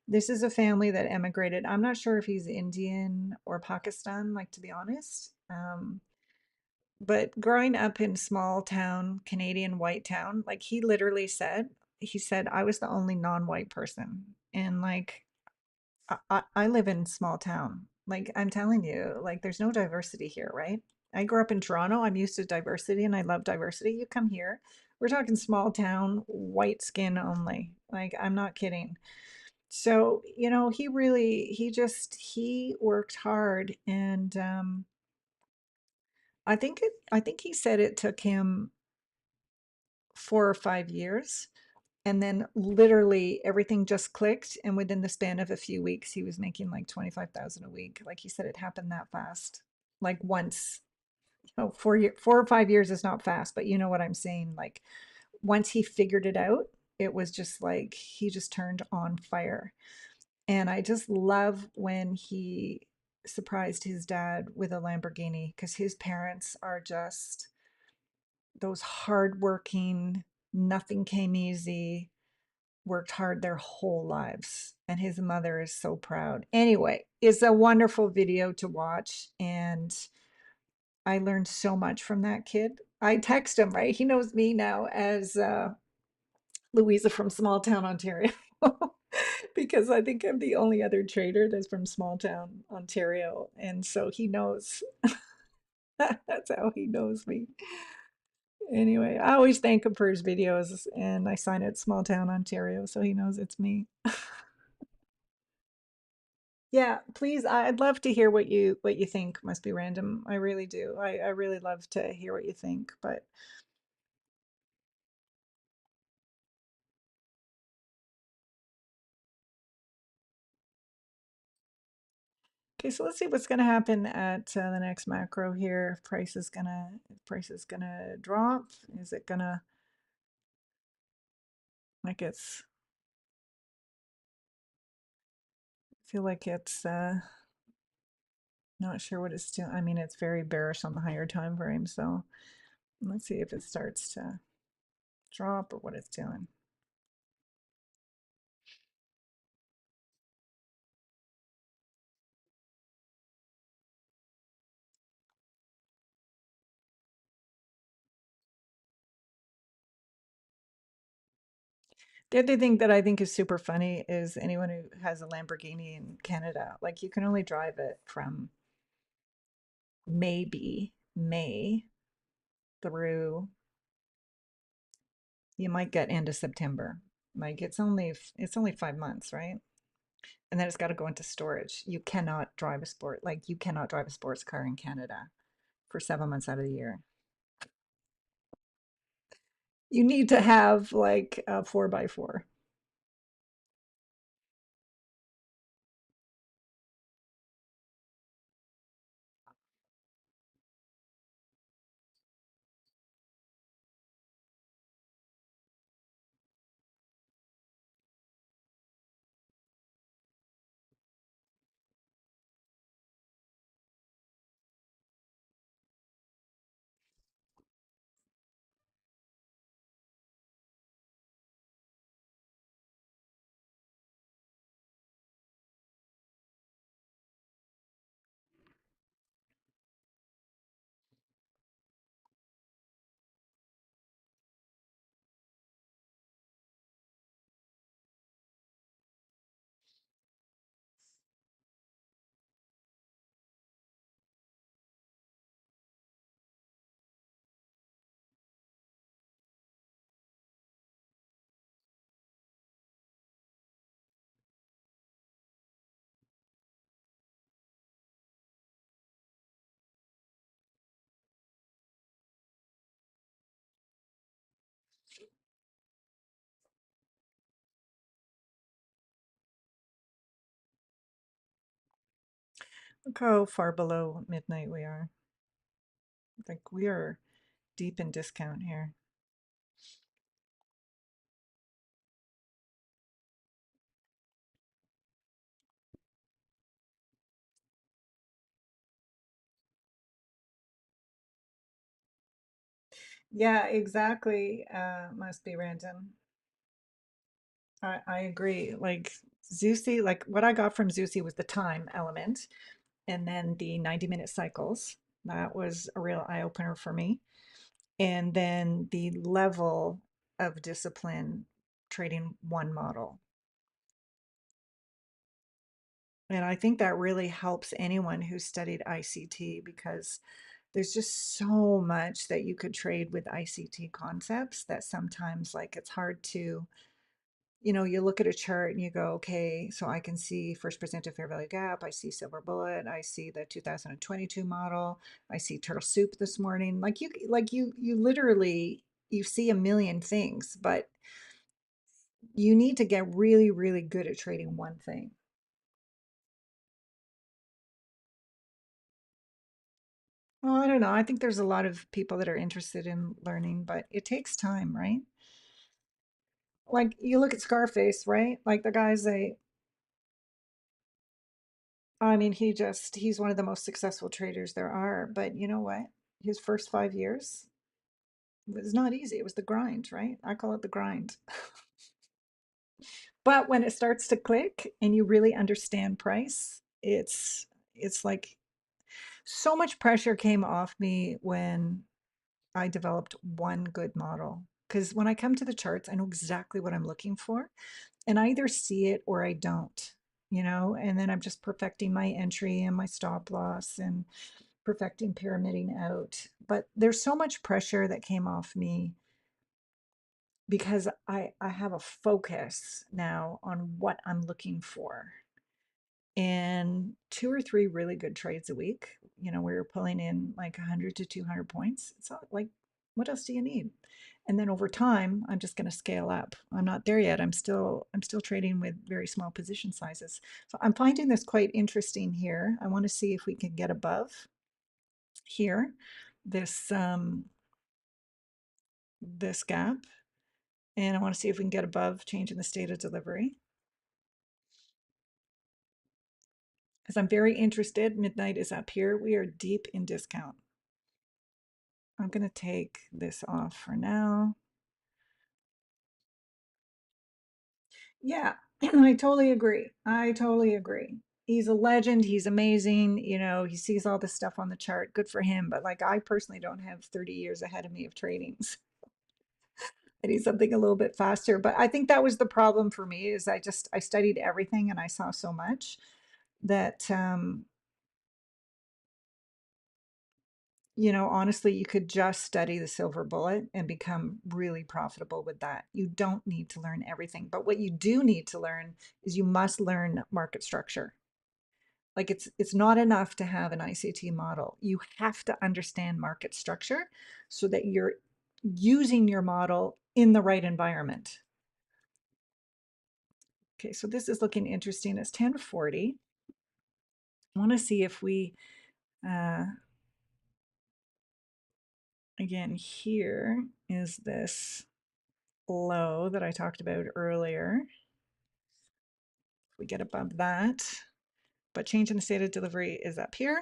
This is a family that emigrated. I'm not sure if he's Indian or Pakistan, like, to be honest. But growing up in small town, Canadian white town, like he literally said, I was the only non-white person. And like, I live in small town. Like, I'm telling you, like, there's no diversity here, right? I grew up in Toronto. I'm used to diversity and I love diversity. You come here, we're talking small town, white skin only. Like, I'm not kidding. So, he worked hard. And I think he said it took him 4 or 5 years. And then literally everything just clicked. And within the span of a few weeks, he was making like 25,000 a week. Like he said, it happened that fast. Like once, 4 or 5 years is not fast, but you know what I'm saying? Like once he figured it out, it was just like he just turned on fire. And I just love when he surprised his dad with a Lamborghini, because his parents are just those hardworking, nothing came easy, worked hard their whole lives. And his mother is so proud. Anyway, it's a wonderful video to watch. And I learned so much from that kid. I text him, right? He knows me now as Louisa from small town Ontario. Because I think I'm the only other trader that's from small town Ontario. And so he knows. That's how he knows me. Anyway, I always thank him for his videos, and I sign it Small Town Ontario, so he knows it's me. Yeah, please. I'd love to hear what you think. Must be random. I really do. I really love to hear what you think. But okay, so let's see what's going to happen at the next macro here. If price is gonna drop. Is it gonna, like, it's, I feel like it's not sure what it's doing. I mean, it's very bearish on the higher time frame. So let's see if it starts to drop or what it's doing. The other thing that I think is super funny is anyone who has a Lamborghini in Canada, like you can only drive it from maybe May through, you might get into September. Like it's only 5 months, right? And then it's got to go into storage. You cannot drive a sports car in Canada for 7 months out of the year. You need to have like a 4x4. Look how far below midnight we are. I think we are deep in discount here. Yeah, exactly. Must be random. I agree. Like Zeussy, like what I got from Zeussy was the time element and then the 90-minute cycles. That was a real eye opener for me. And then the level of discipline trading one model. And I think that really helps anyone who studied ICT because there's just so much that you could trade with ICT concepts that sometimes like it's hard to, you look at a chart and you go, okay, so I can see first presented fair value gap, I see silver bullet, I see the 2022 model, I see turtle soup this morning. Like you literally you see a million things, but you need to get really, really good at trading one thing. Well, I don't know. I think there's a lot of people that are interested in learning, but it takes time, right? Like you look at Scarface, right? Like the guy's I mean, he's one of the most successful traders there are. But you know what? His first 5 years was not easy. It was the grind, right? I call it the grind. But when it starts to click and you really understand price, it's like so much pressure came off me when I developed one good model. Because when I come to the charts, I know exactly what I'm looking for. And I either see it or I don't, and then I'm just perfecting my entry and my stop loss and perfecting pyramiding out. But there's so much pressure that came off me because I have a focus now on what I'm looking for. And two or three really good trades a week, we were pulling in like 100 to 200 points. It's not like, what else do you need? And then over time, I'm just going to scale up. I'm not there yet. I'm still trading with very small position sizes. So I'm finding this quite interesting here. I want to see if we can get above here, this gap, and I want to see if we can get above change in the state of delivery because I'm very interested. Midnight is up here. We are deep in discount. I'm going to take this off for now. Yeah, I totally agree. I totally agree. He's a legend. He's amazing. He sees all this stuff on the chart. Good for him. But like, I personally don't have 30 years ahead of me of tradings. I need something a little bit faster. But I think that was the problem for me is I studied everything and I saw so much that, honestly, you could just study the silver bullet and become really profitable with that. You don't need to learn everything. But what you do need to learn is you must learn market structure. Like it's not enough to have an ICT model. You have to understand market structure so that you're using your model in the right environment. Okay, so this is looking interesting. It's 1040. I want to see if we, uh, again, here is this low that I talked about earlier. If we get above that, but change in the state of delivery is up here.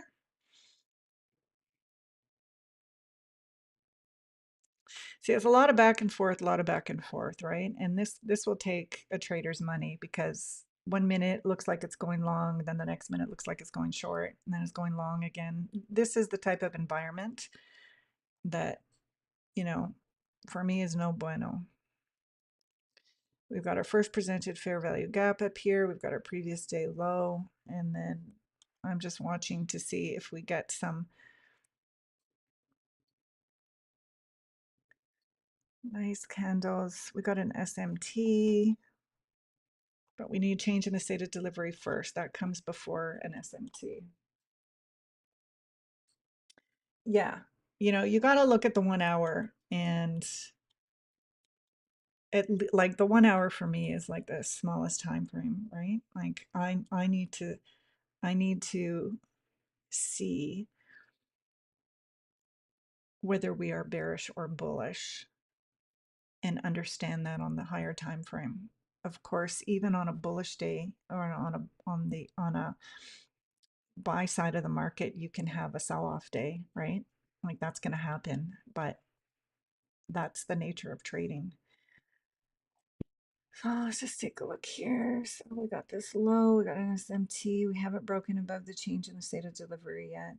See, it's a lot of back and forth, a lot of back and forth, right? And this will take a trader's money because 1 minute looks like it's going long, then the next minute looks like it's going short, and then it's going long again. This is the type of environment that, you know, for me is no bueno. We've got our first presented fair value gap up here. We've got our previous day low, and then I'm just watching to see if we get some nice candles. We got an SMT. But we need change in the state of delivery first. That comes before an SMT. Yeah. You got to look at the 1 hour and like the 1 hour for me is like the smallest time frame, right? Like I need to see whether we are bearish or bullish and understand that on the higher time frame. Of course, even on a bullish day or on a buy side of the market, you can have a sell-off day, right? Like that's going to happen, but that's the nature of trading. So let's just take a look here. So we got this low, we got an SMT. We haven't broken above the change in the state of delivery yet.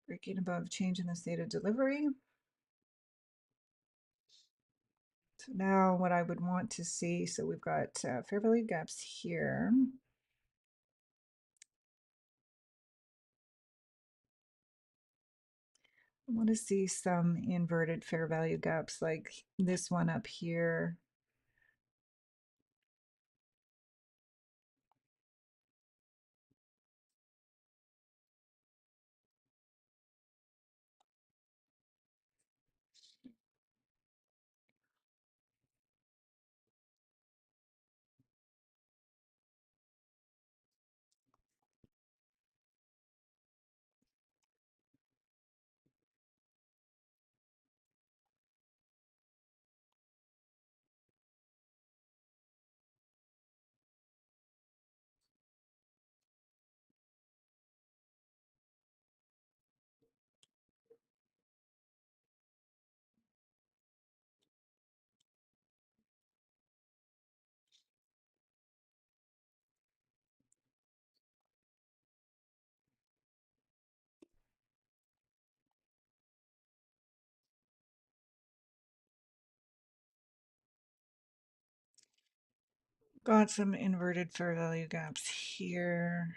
Breaking above change in the state of delivery. So now what I would want to see, so we've got fair value gaps here. I want to see some inverted fair value gaps like this one up here. Got some inverted fair value gaps here.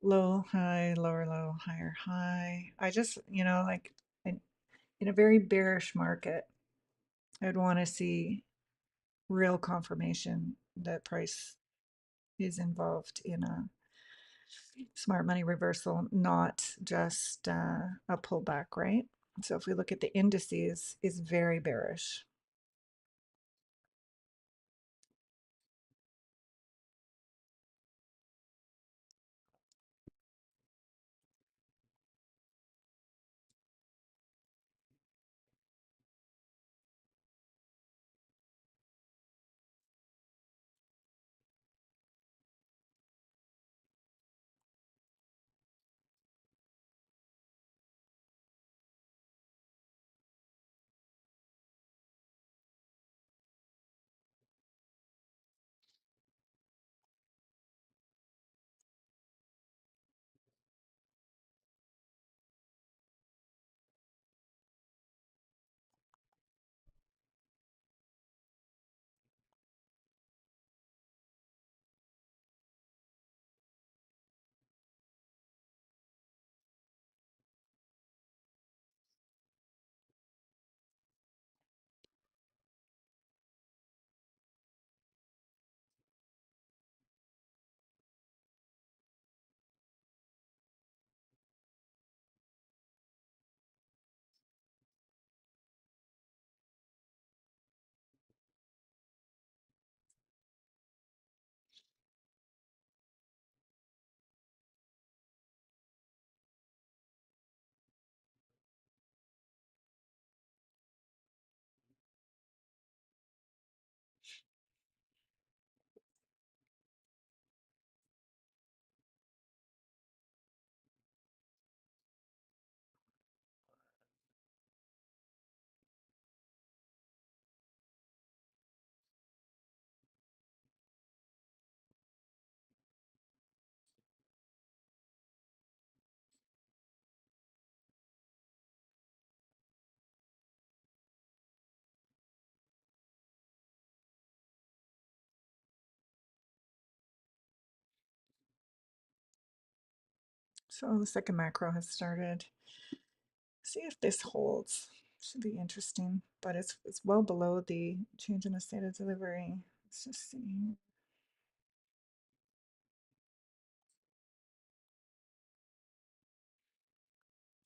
Low, high, lower, low, higher, high. I just, like in a very bearish market, I'd want to see real confirmation that price is involved in a smart money reversal, not just a pullback, right? So if we look at the indices, is very bearish. So the second macro has started. See if this holds. Should be interesting, but it's well below the change in the state of delivery. Let's just see.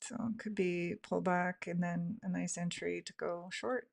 So it could be pullback and then a nice entry to go short.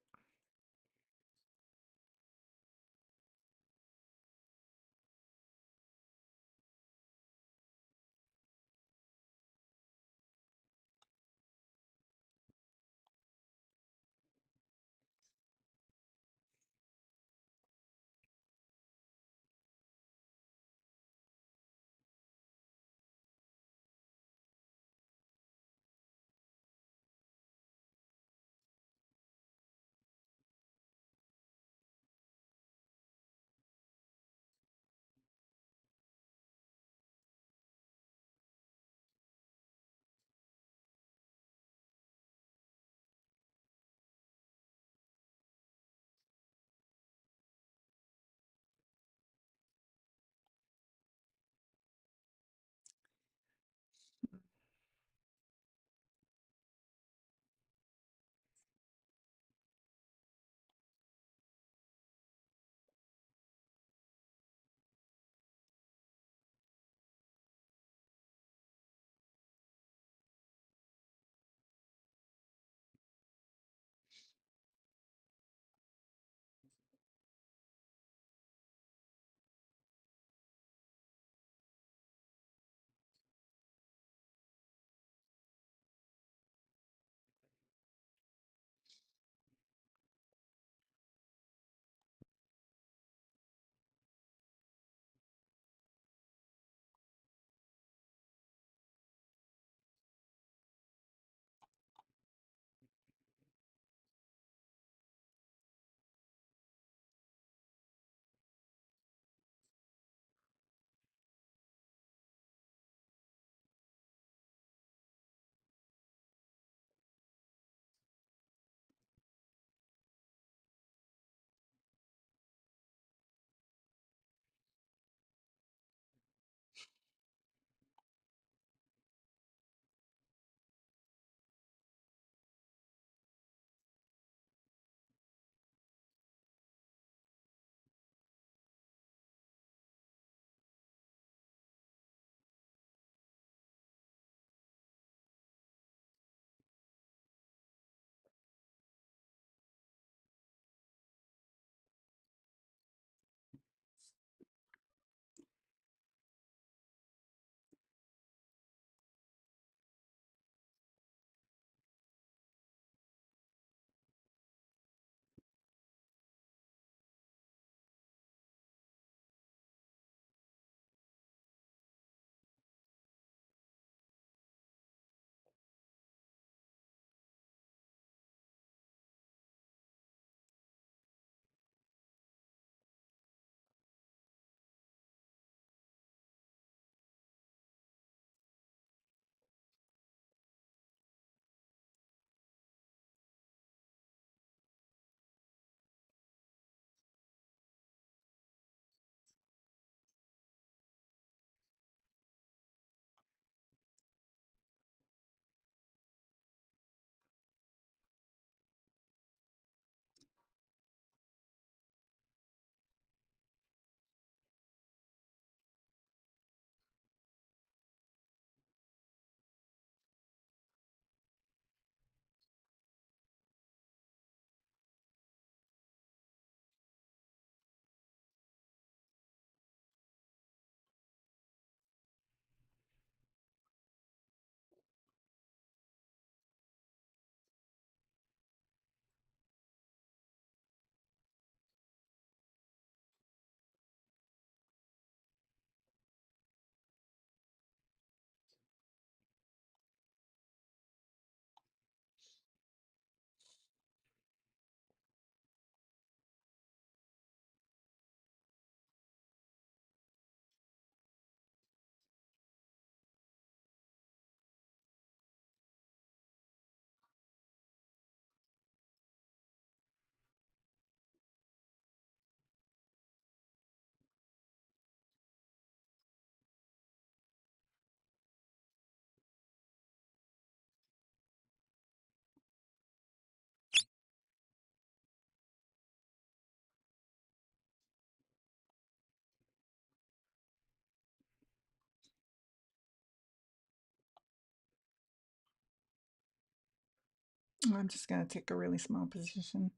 I'm just going to take a really small position.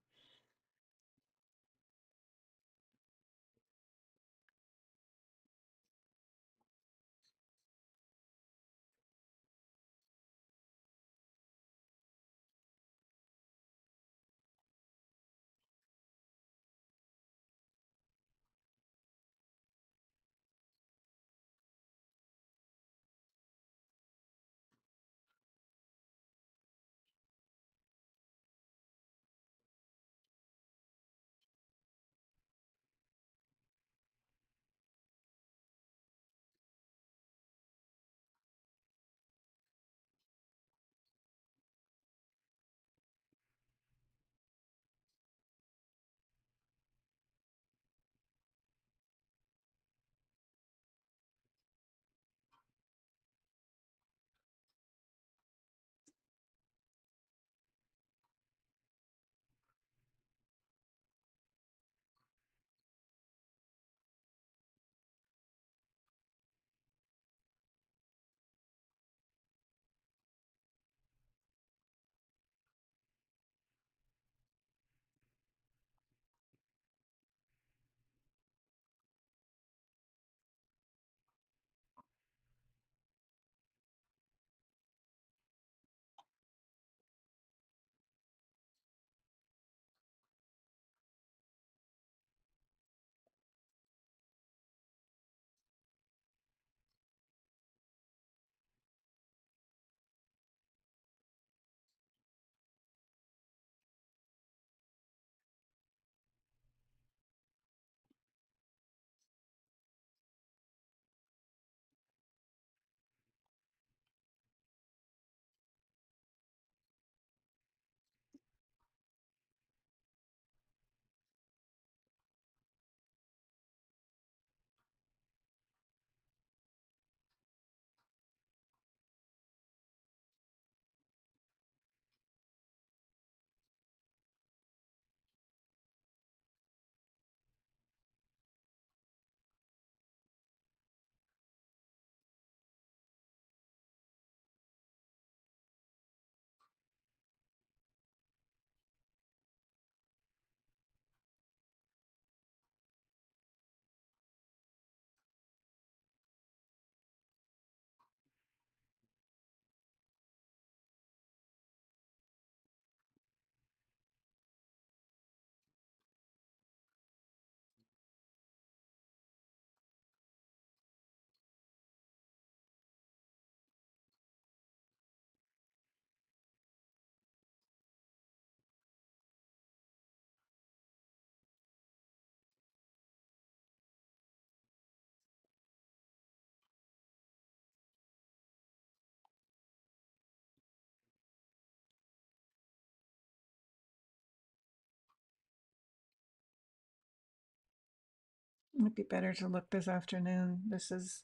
It'd be better to look this afternoon. This is,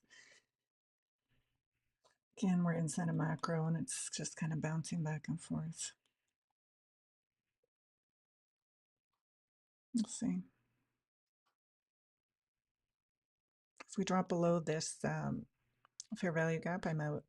again, we're inside a macro and it's just kind of bouncing back and forth. We'll see. If we drop below this fair value gap, I'm out.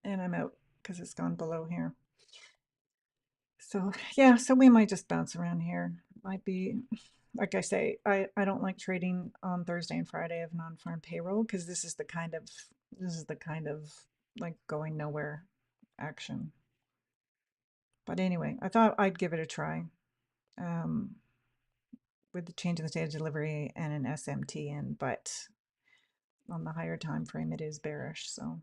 and I'm out because it's gone below here. So yeah, so we might just bounce around here. Might be, like I say, I don't like trading on Thursday and Friday of non-farm payroll because this is the kind of like going nowhere action. But anyway, I thought I'd give it a try. Um, with the change in the state of delivery and an SMT in, but on the higher time frame it is bearish. So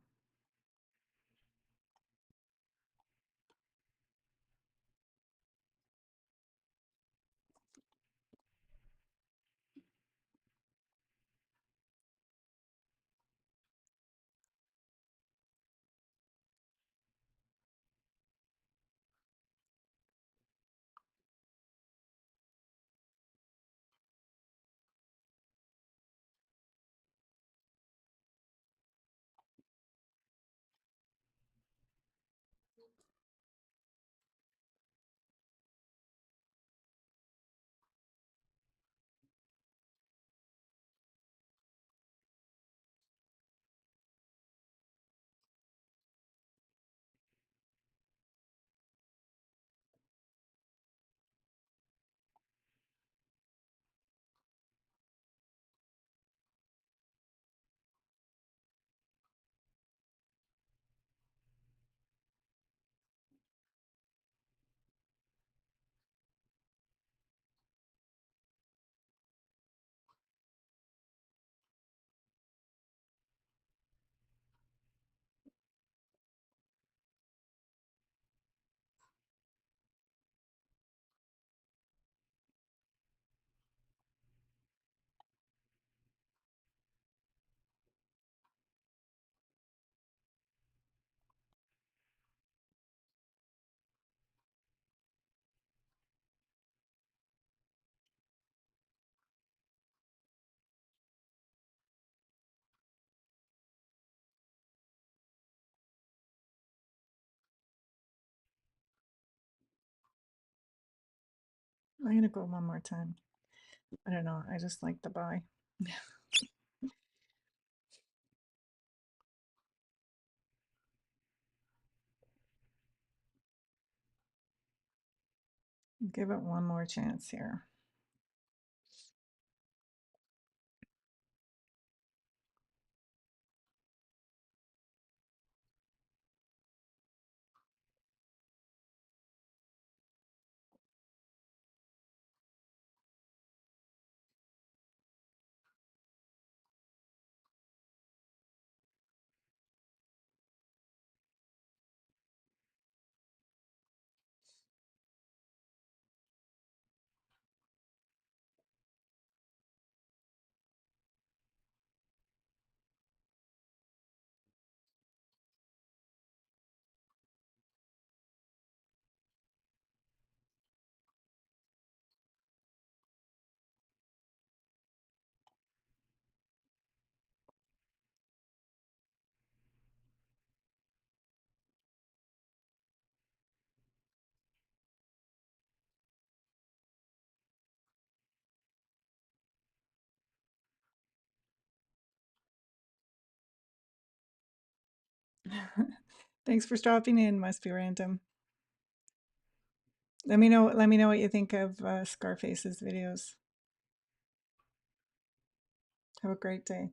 I'm gonna go one more time. I don't know. I just like the buy. Give it one more chance here. Thanks for stopping in. Must be random. Let me know what you think of Scarface's videos. Have a great day.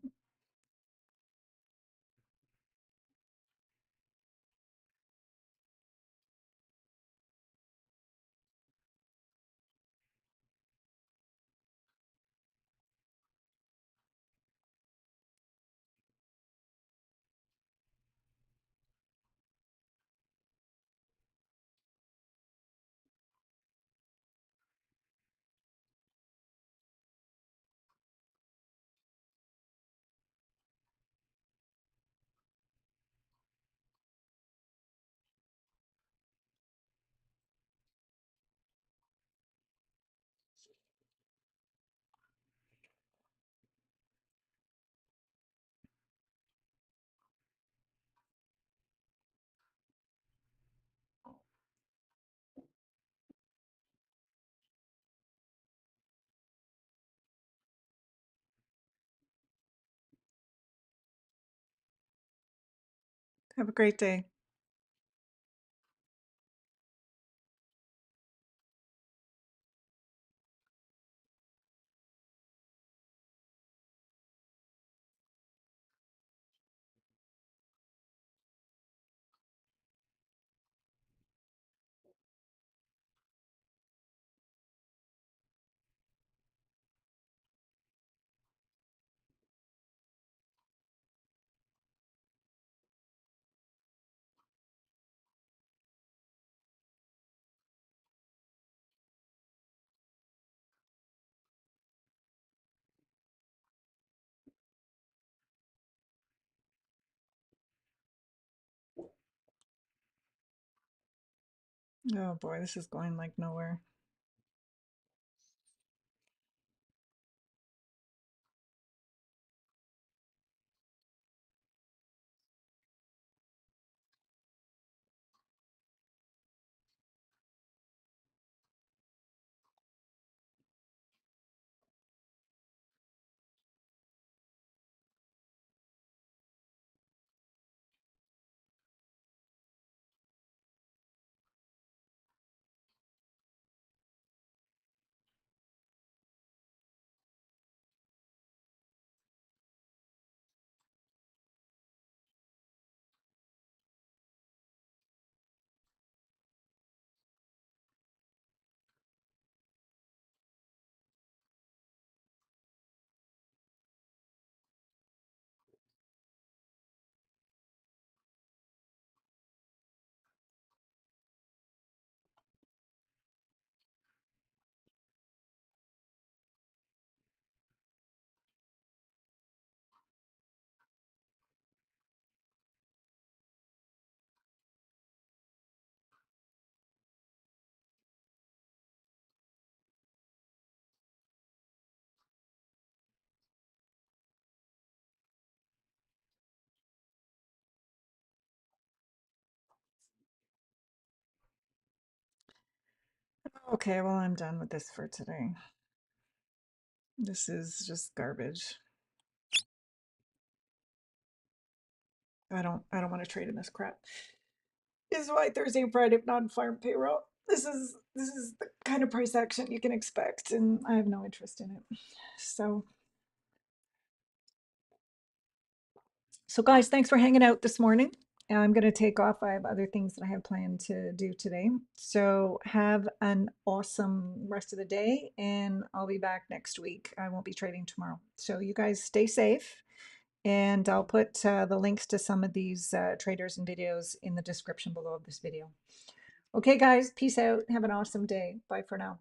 Have a great day. Oh boy, this is going like nowhere. Okay, well, I'm done with this for today. This is just garbage. I don't want to trade in this crap. This is why Thursday and Friday non-farm payroll. This is the kind of price action you can expect, and I have no interest in it. So so guys, thanks for hanging out this morning. I'm going to take off. I have other things that I have planned to do today. So have an awesome rest of the day, and I'll be back next week. I won't be trading tomorrow. So you guys stay safe, and I'll put the links to some of these traders and videos in the description below of this video. Okay, guys, peace out. Have an awesome day. Bye for now.